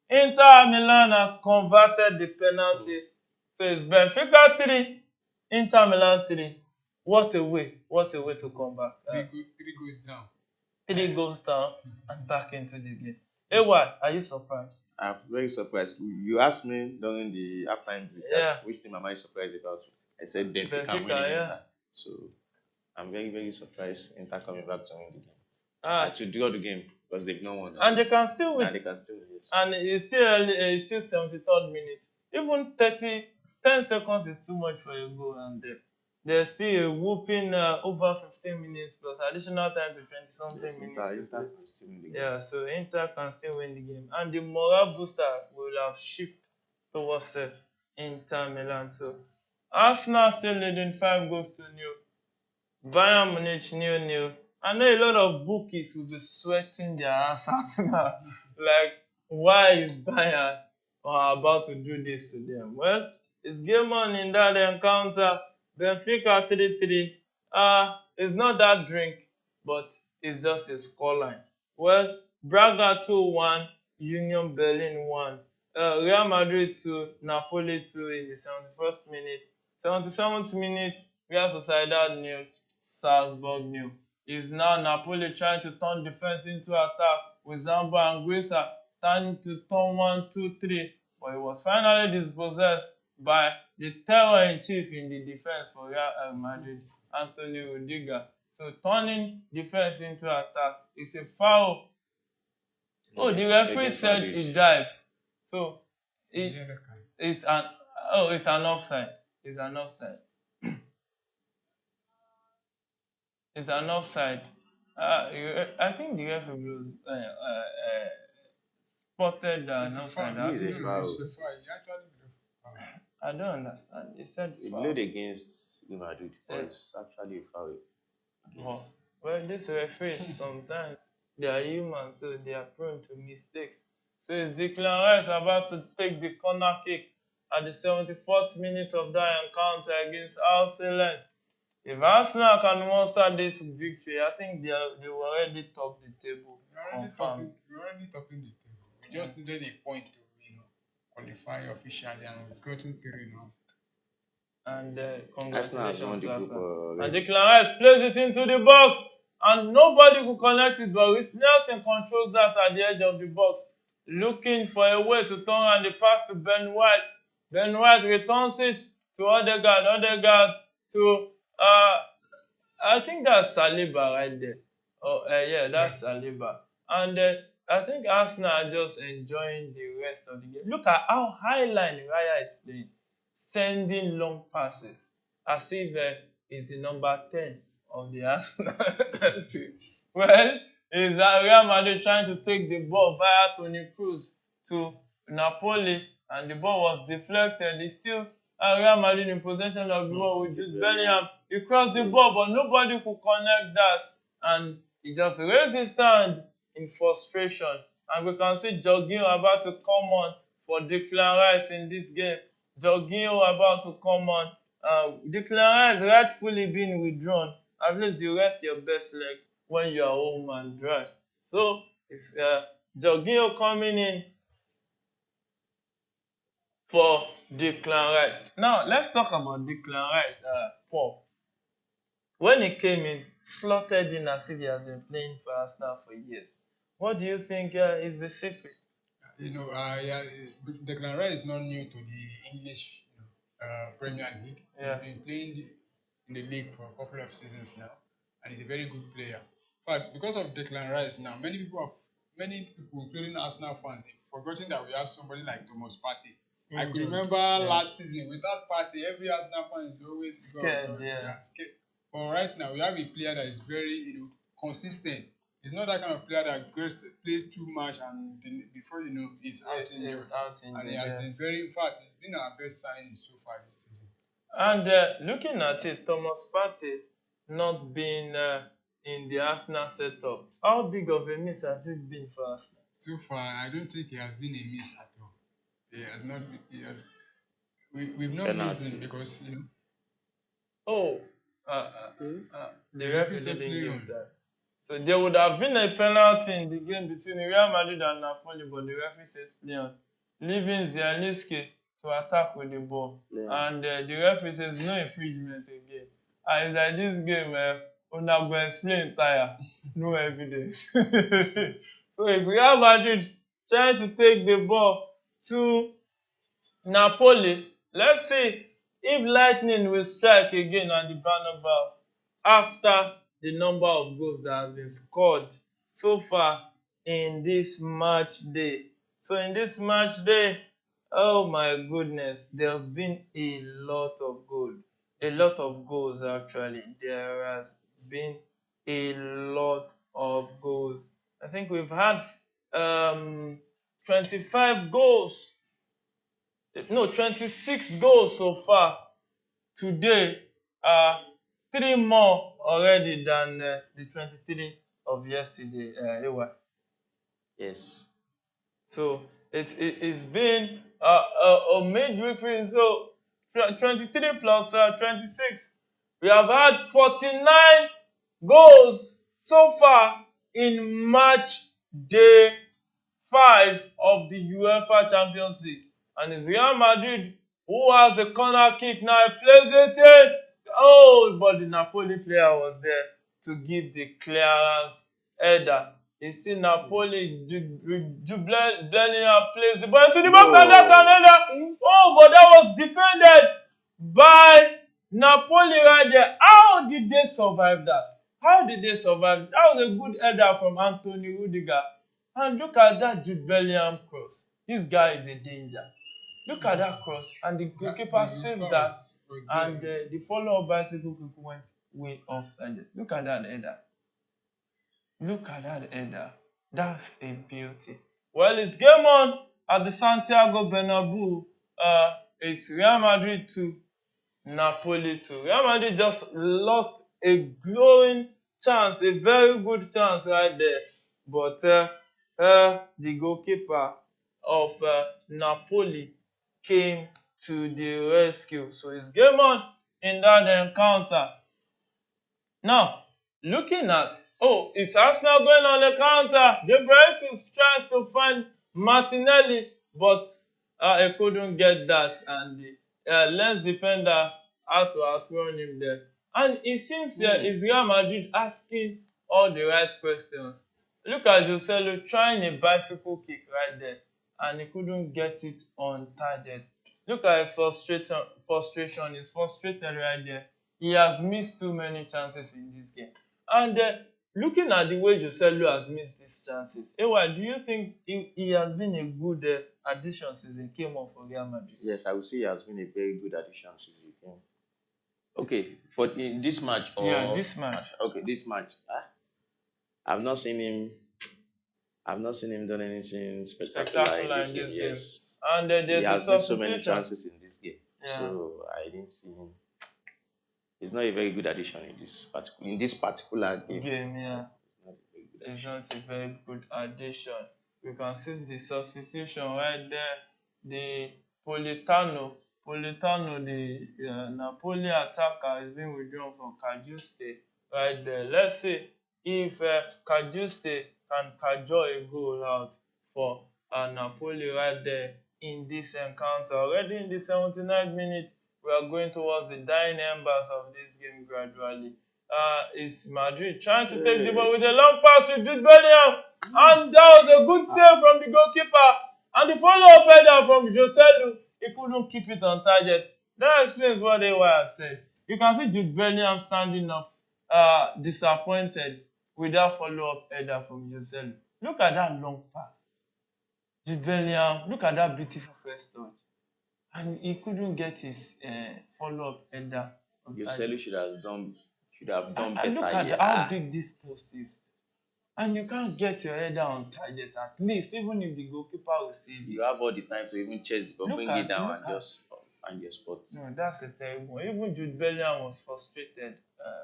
Inter Milan has converted the penalty. So it's Benfica 3, Inter Milan 3. What a way to come back. 3 goes down. 3 goes down and back into the game. Why are you surprised? I'm very surprised. You asked me during the halftime break which team am I surprised about? I said Benfica winning that. So I'm very, very surprised Inter coming back to win the game. And to draw the game because they've not won. And they can still win. And they can still win. Yes. And it's still early, it's still 73rd minute. Even 10 seconds is too much for a goal, and there's still a whooping over 15 minutes plus additional time to 20-something minutes. Inter can still win the game. Yeah, so Inter can still win the game. And the morale booster will have shifted towards Inter Milan. So Arsenal still leading 5-0. Bayern Munich 0-0. I know a lot of bookies will be sweating their ass out now. Like, why is Bayern about to do this to them? Well, it's game on in that encounter. Benfica 3-3. It's not that drink, but it's just a scoreline. Well, Braga 2-1, Union Berlin 1. Real Madrid 2, Napoli 2 in the 71st minute. 77th minute, Real Sociedad 0, Salzburg 0. Is now Napoli trying to turn defense into attack with Zamba and Guisa trying to turn 1-2-3, but it was finally dispossessed by the terror-in-chief in the defense for Real Madrid, Anthony Rudiger. So turning defense into attack is a foul. Oh, the referee said it dived. So it's an offside. It's an offside. It's an offside. I think the referee spotted an offside. I don't understand. He said it played against Real Madrid, but it's actually a foul. Well, these referees sometimes they are human, so they are prone to mistakes. So it's Declan Rice about to take the corner kick at the 74th minute of that encounter against Arsenal. If Arsenal can muster this victory, I think they will already top the table. We're already topping the table. We just needed a point to qualify officially, and we've gotten 3 now. And congratulations, Arsenal. And Declan Rice plays it into the box, and nobody could connect it, but Reece Nelson controls that at the edge of the box, looking for a way to turn around the pass to Ben White. Ben White returns it to Odegaard to I think that's Saliba right there. Yeah, that's Saliba. And I think Arsenal are just enjoying the rest of the game. Look at how highline Raya is playing, sending long passes, as if he's the number 10 of the Arsenal team. Well, is Real Madrid trying to take the ball via Toni Kroos to Napoli, and the ball was deflected. It's still Real Madrid in possession of the ball with Jude Bellingham. He crossed the ball, but nobody could connect that. And he just raised his hand in frustration. And we can see Jorginho about to come on for Declan Rice in this game. Jorginho about to come on. Declan Rice rightfully being withdrawn. At least you rest your best leg when you are home and dry. So it's Jorginho coming in for Declan Rice. Now, let's talk about Declan Rice. Paul, when he came in, slotted in as if he has been playing for Arsenal for years. What do you think is the secret? Declan Rice is not new to the English Premier League. He's been playing in the league for a couple of seasons now, and he's a very good player. In fact, because of Declan Rice now, many people, including Arsenal fans, have forgotten that we have somebody like Thomas Partey. I could remember last season, without Partey, every Arsenal fan is always scared. Scared. But right now, we have a player that is very, consistent. He's not that kind of player that plays too much and before he's out injured. And he has been in fact, it's been our best signing so far this season. And looking at it, Thomas Partey not being in the Arsenal setup, how big of a miss has it been for Arsenal? So far, I don't think he has been a miss at all. He has not. We've not missed him because the referee didn't give that. So there would have been a penalty in the game between Real Madrid and Napoli, but the referee says play on, leaving Zielinski to attack with the ball. Yeah. And the referee says no infringement again. And it's like this game, we're not going to explain tire, no evidence. So it's Real Madrid trying to take the ball to Napoli. Let's see if lightning will strike again on the Bernabeu after the number of goals that has been scored so far in this match day. So in this match day, oh my goodness, there's been a lot of goals. A lot of goals actually. There has been a lot of goals. I think we've had 25 goals. No, 26 goals so far today. 3 more already than the 23 of yesterday. Yes. So it's been a midweek. So 23 plus 26. We have had 49 goals so far in match day 5 of the UEFA Champions League. And it's Real Madrid who has the corner kick now. He plays it in. Oh, but the Napoli player was there to give the clearance header. It's still Napoli. Bellingham plays the ball into the box, and that's an header. Oh, but that was defended by Napoli right there. How did they survive that? How did they survive? That was a good header from Anthony Rudiger. And look at that Jude Bellingham cross. This guy is a danger. Look at that cross, and the goalkeeper saved that, and the follow-up bicycle kick went way off. Look at that header. Look at that header. That's a beauty. Well, it's game on at the Santiago Bernabeu. It's Real Madrid 2, Napoli 2. Real Madrid just lost a glowing chance, a very good chance right there. But the goalkeeper of Napoli came to the rescue. So it's game on in that encounter. Now, looking at, it's Arsenal going on the counter. Gabriel tries to find Martinelli, but he couldn't get that. And the Lens defender had to outrun him there. And it seems it's Real Madrid asking all the right questions. Look at Joselu trying a bicycle kick right there, and he couldn't get it on target. Look at his frustration. He's frustrated right there. He has missed too many chances in this game. And looking at the way Joselu has missed these chances, Ewa, do you think he has been a good addition since he came on for Real Madrid? Yes, I would say he has been a very good addition since he came. Okay, for in this match or this match. Okay, this match. I've not seen him done anything spectacular in this game. Yes. And there's he has made so many chances in this game. Yeah. So I didn't see him. He's not a very good addition in this particular game. Yeah. It's not a very good addition. We can see the substitution right there. The Politano, the Napoli attacker, is being withdrawn from Cajuste right there. Let's see if Cajuste can cajole a goal out for Napoli right there in this encounter. Already in the 79th minute, we are going towards the dying embers of this game gradually. It's Madrid trying to take the ball with a long pass with Jude Bellingham. And that was a good save from the goalkeeper. And the follow-up header from Joselu, he couldn't keep it on target. That explains what they were said. You can see Jude Bellingham standing up, disappointed with that follow-up header from Joselu. Look at that long pass. Jude Bellingham, look at that beautiful first touch. And he couldn't get his follow-up header. Joselu should have done better. And look at how big this post is. And you can't get your header on target at least, even if the goalkeeper will save you. You have all the time to even chase or bring it down and just find your spot. No, that's a terrible one. Even Jude Bellingham was frustrated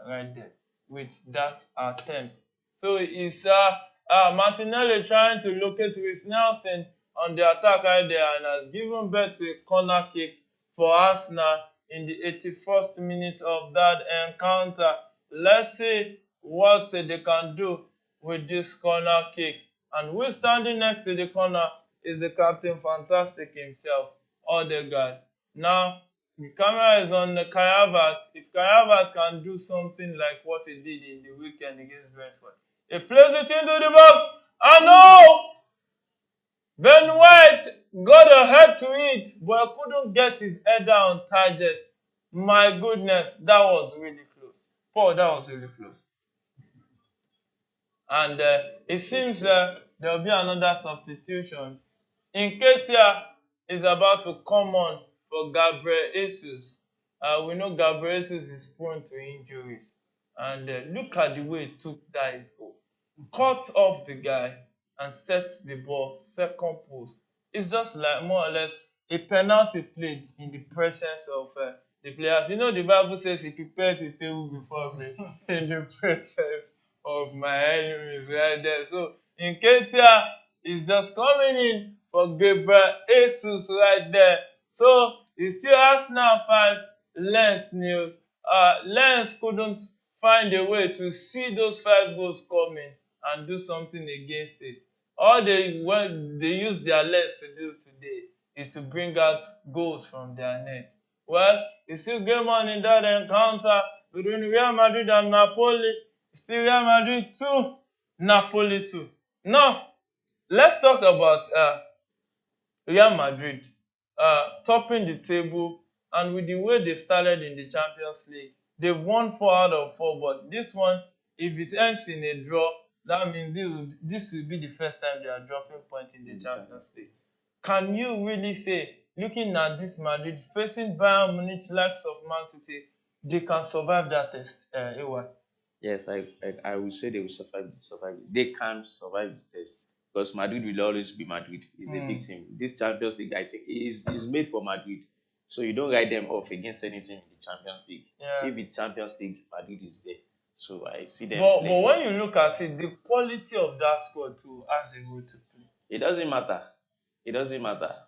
right there with that attempt. So it's Martinelli trying to locate Reece Nelson on the attack right there, and has given birth to a corner kick for Arsenal in the 81st minute of that encounter. Let's see what they can do with this corner kick. And who's standing next to the corner is the Captain Fantastic himself, Odegaard. Now, the camera is on Kai Havertz. If Kai Havertz can do something like what he did in the weekend against Brentford, he plays it into the box. And no! Ben White got ahead to it, but couldn't get his header on target. My goodness, that was really close. Paul, that was really close. And it seems there will be another substitution. Nketiah is about to come on for Gabriel Jesus. We know Gabriel Jesus is prone to injuries. And look at the way he took that his goal. Cut off the guy and set the ball second post. It's just like more or less a penalty played in the presence of the players. You know, the Bible says he prepared the table before me in the presence of my enemies right there. So Nketiah is just coming in for Gabriel Jesus right there. So it's still Arsenal 5, Lens 0. Lens couldn't find a way to see those 5 goals coming and do something against it. All they use their legs to do today is to bring out goals from their net. Well, it's still game on in that encounter between Real Madrid and Napoli. It's still Real Madrid 2, Napoli 2. Now, let's talk about Real Madrid topping the table, and with the way they've started in the Champions League, they've won 4 out of 4, but this one, if it ends in a draw, that means this will be the first time they are dropping points in the Champions League. Can you really say, looking at this Madrid, facing Bayern Munich, likes of Man City, they can survive that test, AY? Yes, I would say they will survive. They can survive this test because Madrid will always be Madrid. It's a big team. This Champions League, I think, is made for Madrid. So you don't write them off against anything in the Champions League. Yeah. If it's Champions League, Madrid is there. So I see them. But when you look at it, the quality of that squad too has a role to play. It doesn't matter.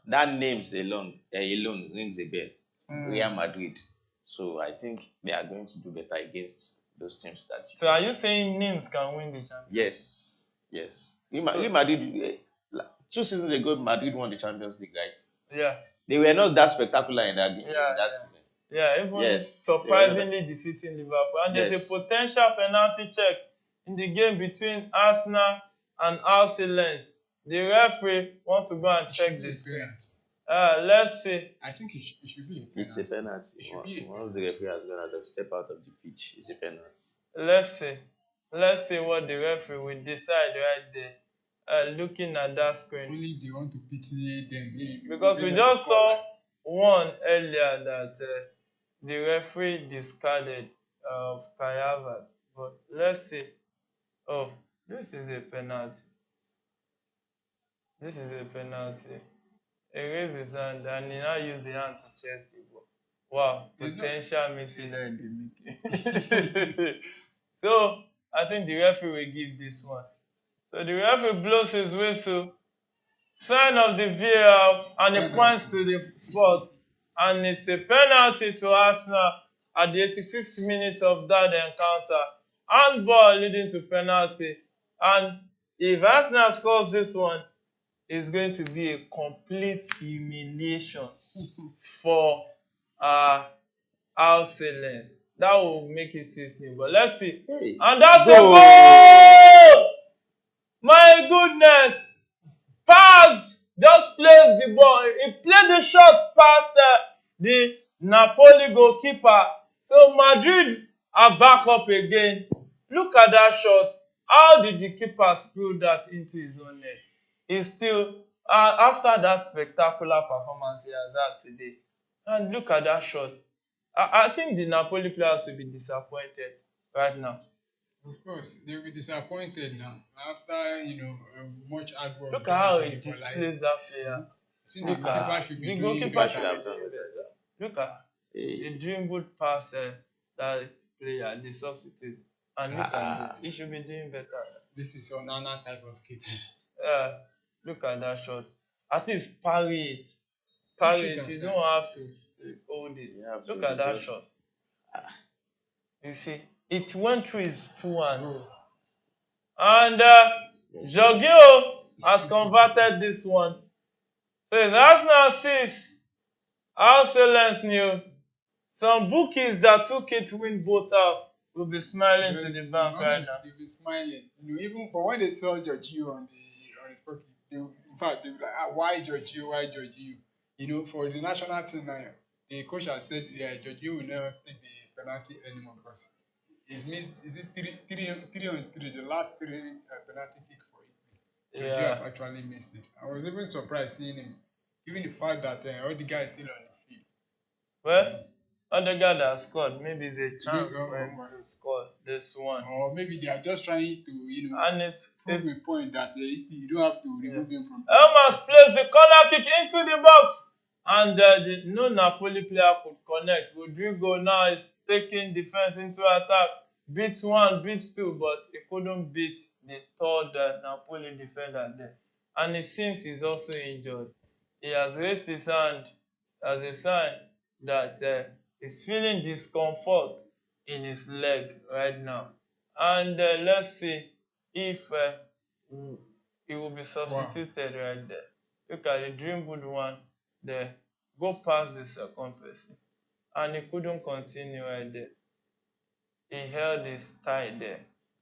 That names alone rings a bell. Real Madrid. So I think they are going to do better against those teams that. So are you saying names can win the Champions League? Yes. Real Madrid. 2 seasons ago, Madrid won the Champions League, right? Yeah. They were not that spectacular in that game. That season. Yeah, even surprisingly defeating Liverpool. And there's a potential penalty check in the game between Arsenal and Lens. The referee wants to go and check this. Let's see. I think it should be a penalty. It's a penalty. It should be once the referee has gone out of step out of the pitch, it's a penalty. Let's see what the referee will decide right there. Looking at that screen. Only if they want to pity them. Because we just saw one earlier that the referee discarded of Kayavat. But let's see. Oh, this is a penalty. He raised his hand and he now used the hand to chase the ball. Wow, potential midfielder in the making. So, I think the referee will give this one. So the referee blows his whistle, sign of the VAR, and he points to the spot. And it's a penalty to Arsenal at the 85th minute of that encounter. Handball leading to penalty. And if Arsenal scores this one, it's going to be a complete humiliation for Lens. That will make it 6-0. But let's see. Hey, and that's a goal! My goodness! Pass! Just placed the ball. He played the shot past the Napoli goalkeeper. So Madrid are back up again. Look at that shot. How did the keeper screw that into his own net? He's still, after that spectacular performance he has had today. And look at that shot. I think the Napoli players will be disappointed right now. Of course, they'll be disappointed now after much hard work. Look at how he displays that player. Look at the goalkeeper should have done better. Look at the dribbled pass that player, the substitute, and look at this. He should be doing better. This is another type of kid. Look at that shot. At least parry it. You don't have to hold it. Look at that shot. You see, it went through his 2 hands. And Jorginho has converted this one. So it's Arsenal 6, Lens 0. Some bookies that took it to win both half will be smiling to the bank right now. They'll be smiling. Even but when they saw Jorginho on his pocket, in fact, they were like, why Jorginho? Why Jorginho? For the national team now, the coach has said, Jorginho will never take the penalty anymore because He's missed, is it three on three, the last three penalty kick for Italy. Yeah. Nigeria have actually missed it. I was even surprised seeing him, given the fact that all the guys still on the field. Well, Odegaard has scored. Maybe it's a chance for him to score this one. Or maybe they are just trying to, and prove a point that you don't have to remove him from. Elmas plays the corner kick into the box, and no Napoli player could connect. Rodrigo now is taking defense into attack. Beats one, beats two, but he couldn't beat the third Napoli defender there. And it seems he's also injured. He has raised his hand as a sign that he's feeling discomfort in his leg right now. And let's see if he will be substituted right there. Look at the dribbled one there. Go past the second person. And he couldn't continue right there. He held his tie there.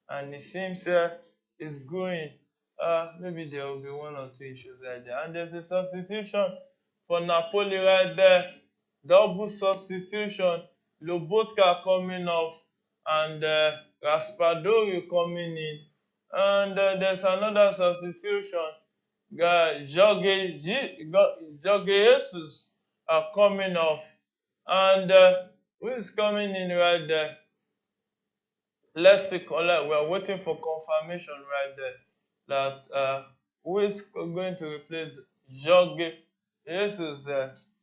And it seems it's going. Maybe there will be one or two issues right there. And there's a substitution for Napoli right there. Double substitution. Lobotka coming off. And Raspadori coming in. And there's another substitution. Jorge Jesus are coming off. And who is coming in right there? Let's see. We're waiting for confirmation right there that who is going to replace Jorge Jesus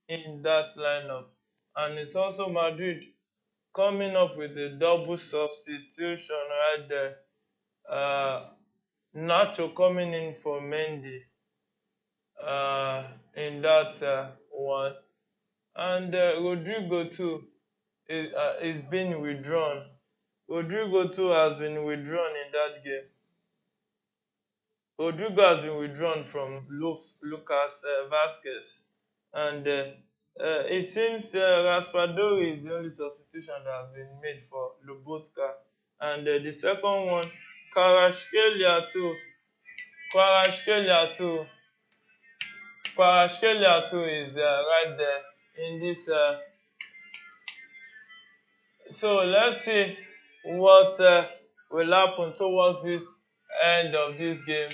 in that lineup. And it's also Madrid coming up with a double substitution right there. Nacho coming in for Mendy in that one. And Rodrigo too is being withdrawn. Rodrigo too has been withdrawn in that game. Rodrigo has been withdrawn from Lucas Vasquez. And it seems Raspadori is the only substitution that has been made for Lobotka. And the second one, Kvaratskhelia too is right there in this. So let's see what will happen towards the end of this game.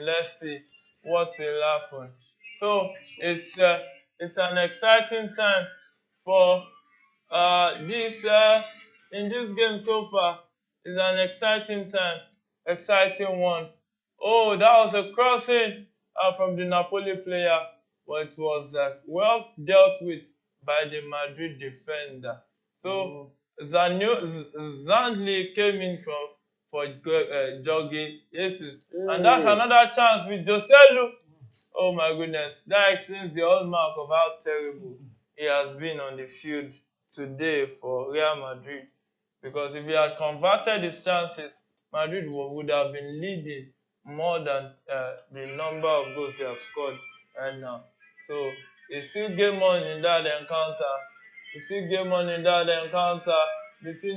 Let's see what will happen. So it's an exciting time for this in this game so far. It's an exciting one. Oh, that was a crossing from the Napoli player, but it was well dealt with by the Madrid defender. So Zandli came in for Jorge Jesus. And that's another chance with Joselu. Oh my goodness. That explains the hallmark of how terrible he has been on the field today for Real Madrid. Because if he had converted his chances, Madrid would have been leading more than the number of goals they have scored right now. So it's still game on in that encounter. Between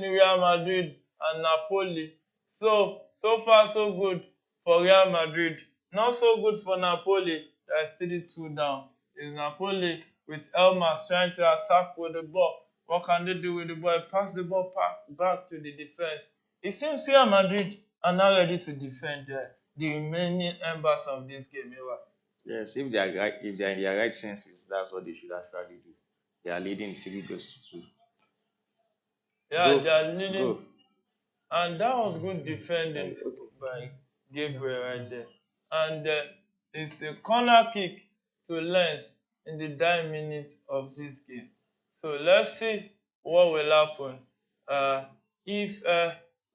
Real Madrid and Napoli. So far so good for Real Madrid. Not so good for Napoli. That is 3-2 down. It's Napoli with Elmas trying to attack with the ball. What can they do with the ball? Pass the ball back to the defense. It seems Real Madrid are now ready to defend the remaining embers of this game. Yes, if they are right, if they are in their right senses, that's what they should actually do. They are leading 3-2. Yeah, they are leading. And that was good defending by Gabriel right there. And it's a corner kick to Lens in the 9th minute of this game. So let's see what will happen. If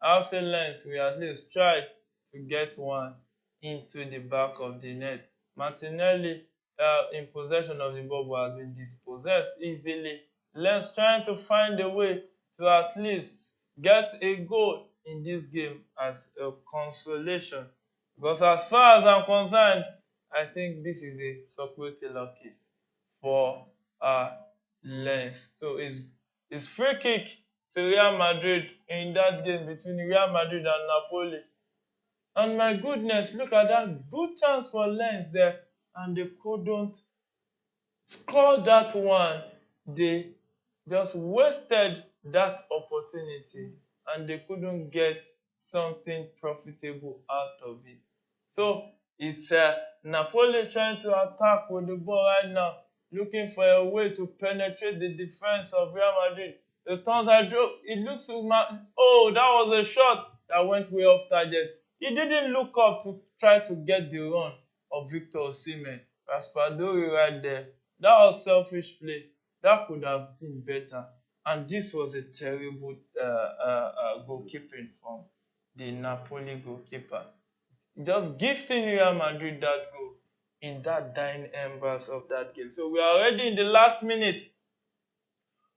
I'll say Lens will at least try to get one into the back of the net. Martinelli in possession of the ball has been dispossessed easily. Lens trying to find a way to at least get a goal in this game as a consolation. Because as far as I'm concerned, I think this is a Socrates case for Lens. So it's free kick to Real Madrid in that game between Real Madrid and Napoli. And my goodness, look at that good chance for Lens there. And they couldn't score that one. They just wasted that opportunity and they couldn't get something profitable out of it. So it's Napoli trying to attack with the ball right now, looking for a way to penetrate the defense of Real Madrid. The turns I drove, it looks that was a shot that went way off target. He didn't look up to try to get the run of Victor Osimhen. Raspadori right there. That was selfish play. That could have been better. And this was a terrible goalkeeping from the Napoli goalkeeper. Just gifting Real Madrid that goal in that dying embers of that game. So we are already in the last minute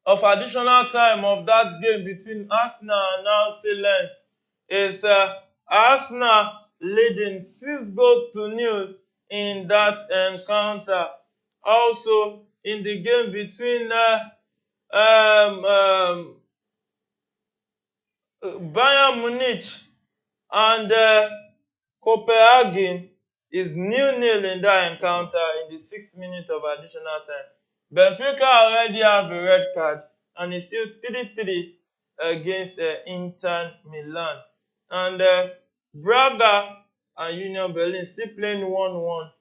of additional time of that game between Arsenal and RC Lens. Is Arsenal leading 6-0 in that encounter. Also, in the game between Bayern Munich and Copenhagen is 0-0 in that encounter in the 6th minute of additional time. Benfica already have a red card and it's still 3-3 against Inter Milan. And Braga and Union Berlin still playing 1-1.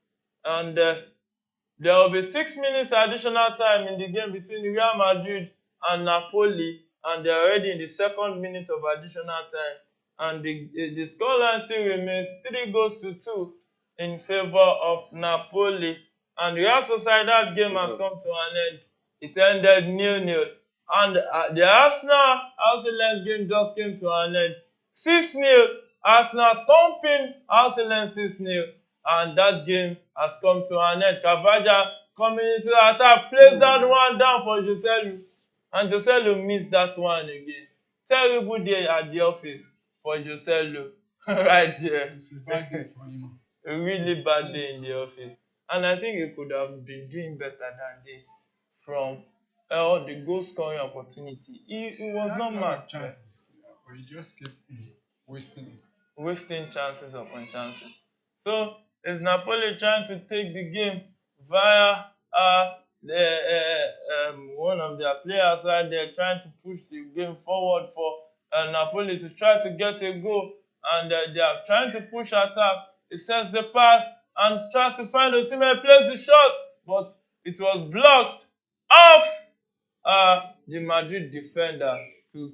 And there will be 6 minutes additional time in the game between Real Madrid and Napoli, and they're already in the 2nd minute of additional time. And the scoreline still remains 3-2 in favor of Napoli. And Real Sociedad game has come to an end. It ended 0-0. And the Arsenal-Lens game just came to an end. 6-0. Arsenal thumping Arsenal 6-0. And that game has come to an end. Cavaja coming into the attack, plays that one down for Joselu. And Joselu missed that one again. Terrible day at the office for Joselu. Right there. It's a bad day for him. A really bad day in the office. And I think he could have been doing better than this from the goal scoring opportunity. It was not much. Chances, but he just kept wasting it. Wasting chances upon chances. So is Napoli trying to take the game via one of their players right there, trying to push the game forward for Napoli to try to get a goal, and they are trying to push attack. It sets the pass and tries to find Osimhen, plays the shot, but it was blocked off the Madrid defender to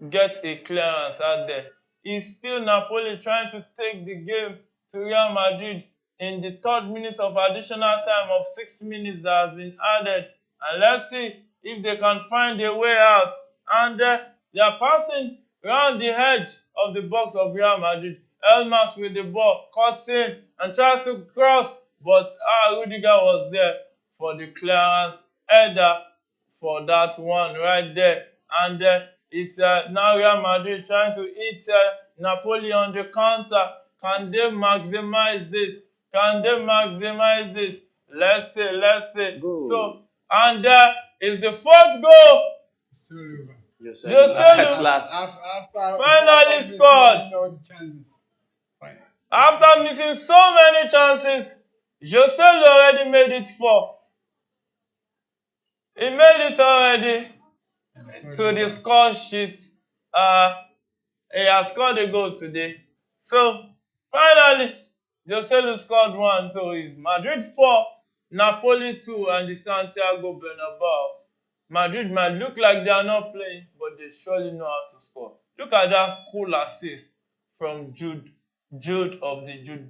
get a clearance out there. It's still Napoli trying to take the game to Real Madrid in the 3rd minute of additional time of 6 minutes that has been added. And let's see if they can find a way out. And they are passing around the edge of the box of Real Madrid. Elmas with the ball, cuts in and tries to cross, but Rudiger was there for the clearance header for that one right there. And it's now Real Madrid trying to hit Napoli on the counter. Can they maximize this? Can they maximize this? Let's see. Go. So, and it's the 4th goal. Still over. Joselu finally scored. All the chances. After missing so many chances, Joselu already made it 4. He made it already to the score sheet. He has scored a goal today. So, finally, Joselu scored 1. So, it's Madrid 4, Napoli 2, and the Santiago Bernabeu. Madrid might look like they are not playing, but they surely know how to score. Look at that cool assist from Jude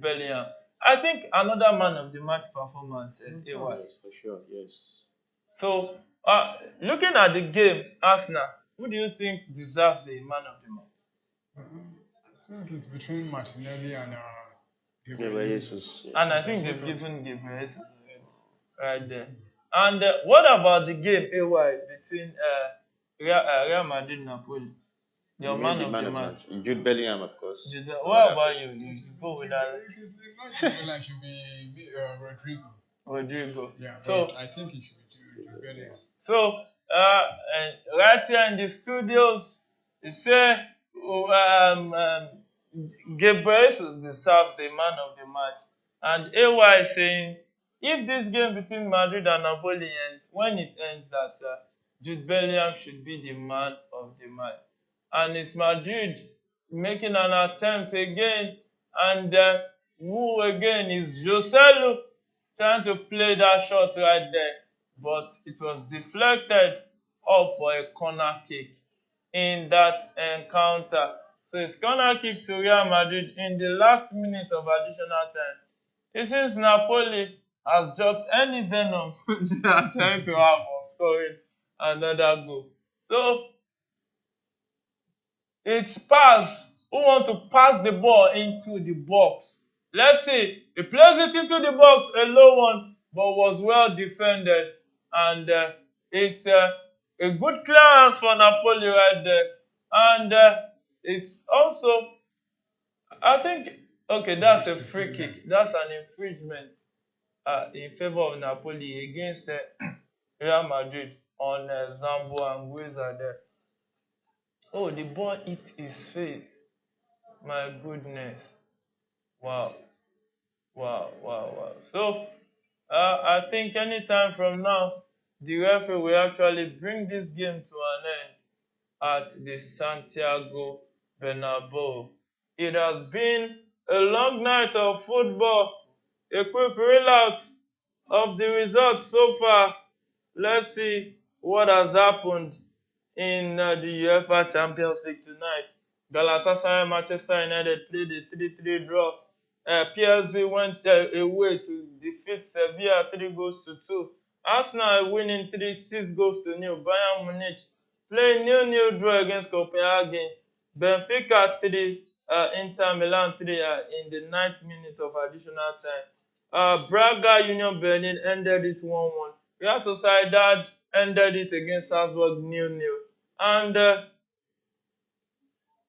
Bellingham. I think another man of the match performance. Yes, for sure, yes. So, looking at the game, Arsenal, who do you think deserves the man of the match? I think it's between Martinelli and Gabriel Jesus. Yes. And I think they've given Gabriel Jesus right there. And what about the game, AY, between Real Madrid and Napoli? Your man of the match. Jude Bellingham, of course. What about you? You go with that. If it's not should be Rodrigo. Yeah, so I think it should be Jude Bellingham. So, right here in the studios, you say Gabriel Jesus deserves the man of the match. And AY is saying, if this game between Madrid and Napoli ends, when it ends, that Jude Bellingham should be the man of the match. And it's Madrid making an attempt again. And who again is Joselu trying to play that shot right there. But it was deflected off for a corner kick in that encounter. So it's corner kick to Real Madrid in the last minute of additional time. It seems Napoli has dropped any venom they are trying to have of scoring another goal. So it's pass. Who want to pass the ball into the box? Let's see. He plays it into the box, a low one, but was well defended. And it's a good clearance for Napoli right there. And it's also, I think, okay, that's a free kick. That's an infringement in favor of Napoli against Real Madrid on Zambo and Gueza there. Oh, the ball hit his face. My goodness. Wow. Wow. So, I think anytime from now, the referee will actually bring this game to an end at the Santiago Bernabeu. It has been a long night of football. A quick readout of the results so far. Let's see what has happened in the UEFA Champions League tonight. Galatasaray Manchester United played a 3-3 draw. PSV went away to defeat Sevilla 3-2. Arsenal winning 6-0. Bayern Munich playing 0-0 draw against Copenhagen. Benfica 3, Inter Milan 3 in the 9th minute of additional time. Braga Union Berlin ended it 1-1. Real Sociedad ended it against Salzburg 0-0. And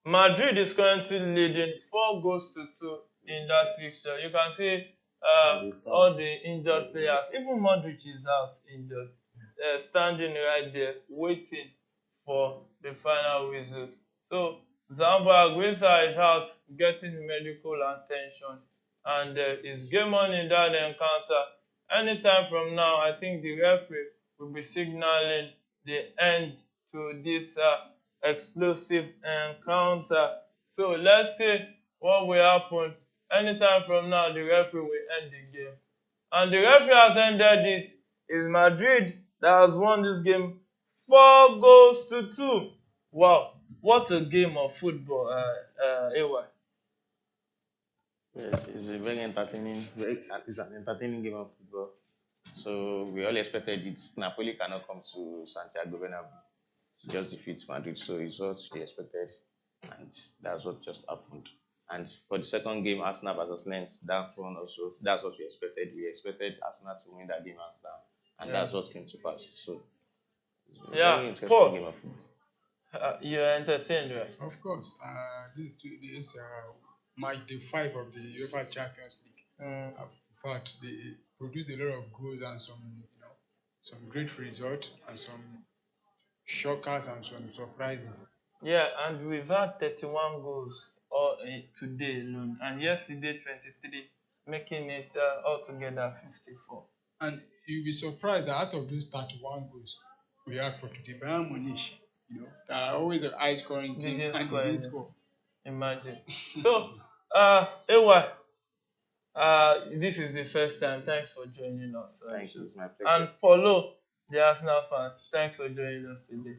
Madrid is currently leading 4-2 in that fixture. You can see all the injured players. Even Modric is out injured. Standing right there, waiting for the final whistle. So, Zamba Aguisa is out, getting medical attention. And it's game on in that encounter. Anytime from now, I think the referee will be signaling the end to this explosive encounter. So let's see what will happen. Anytime from now, the referee will end the game. And the referee has ended it. It's Madrid that has won this game 4-2. Wow, what a game of football, AY. Yes, it's a it's an entertaining game of football. So we all expected it. Napoli cannot come to Santiago Bernabeu to just defeat Madrid. So it's what we expected, and that's what just happened. And for the second game, Arsenal versus Lens, that one also, that's what we expected. We expected Arsenal to win that game hands down, and that's what came to pass. So it's a very interesting Paul, game of football. you're entertained, right? Of course, this match day 5 of the UEFA Champions League. In fact, they produced a lot of goals and some great results and some shockers and some surprises. Yeah, and we've had 31 goals today alone, and yesterday 23, making it altogether 54. And you'll be surprised that out of those 31 goals we had for today, Bayern Munich, they are always an high scoring team and they didn't score. Imagine. So, Ewa, this is the first time. Thanks for joining us. Thank you, it's my pleasure. And follow the Arsenal fan. Thanks for joining us today.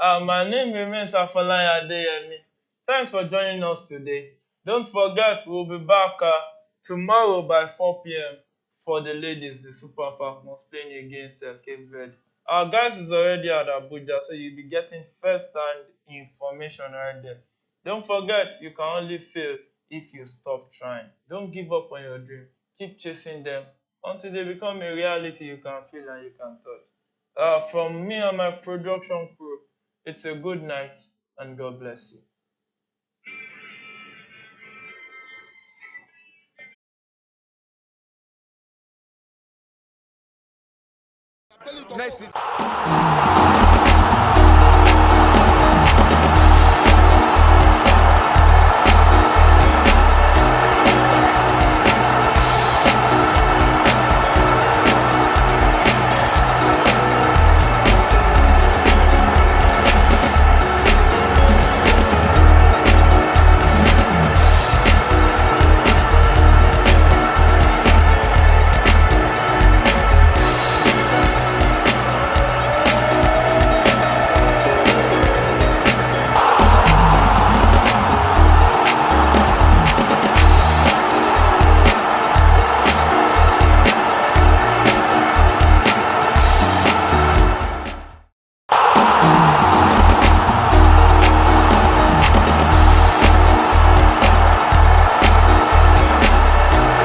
My name remains Afolayan Adeyemi. Thanks for joining us today. Don't forget, we'll be back tomorrow by 4 p.m. for the ladies, the Super Falcons playing against Cape Verde. Our guys is already at Abuja, so you'll be getting first-hand information right there. Don't forget, you can only fail if you stop trying. Don't give up on your dream. Keep chasing them until they become a reality you can feel and you can touch. From me and my production crew, it's a good night and God bless you. Next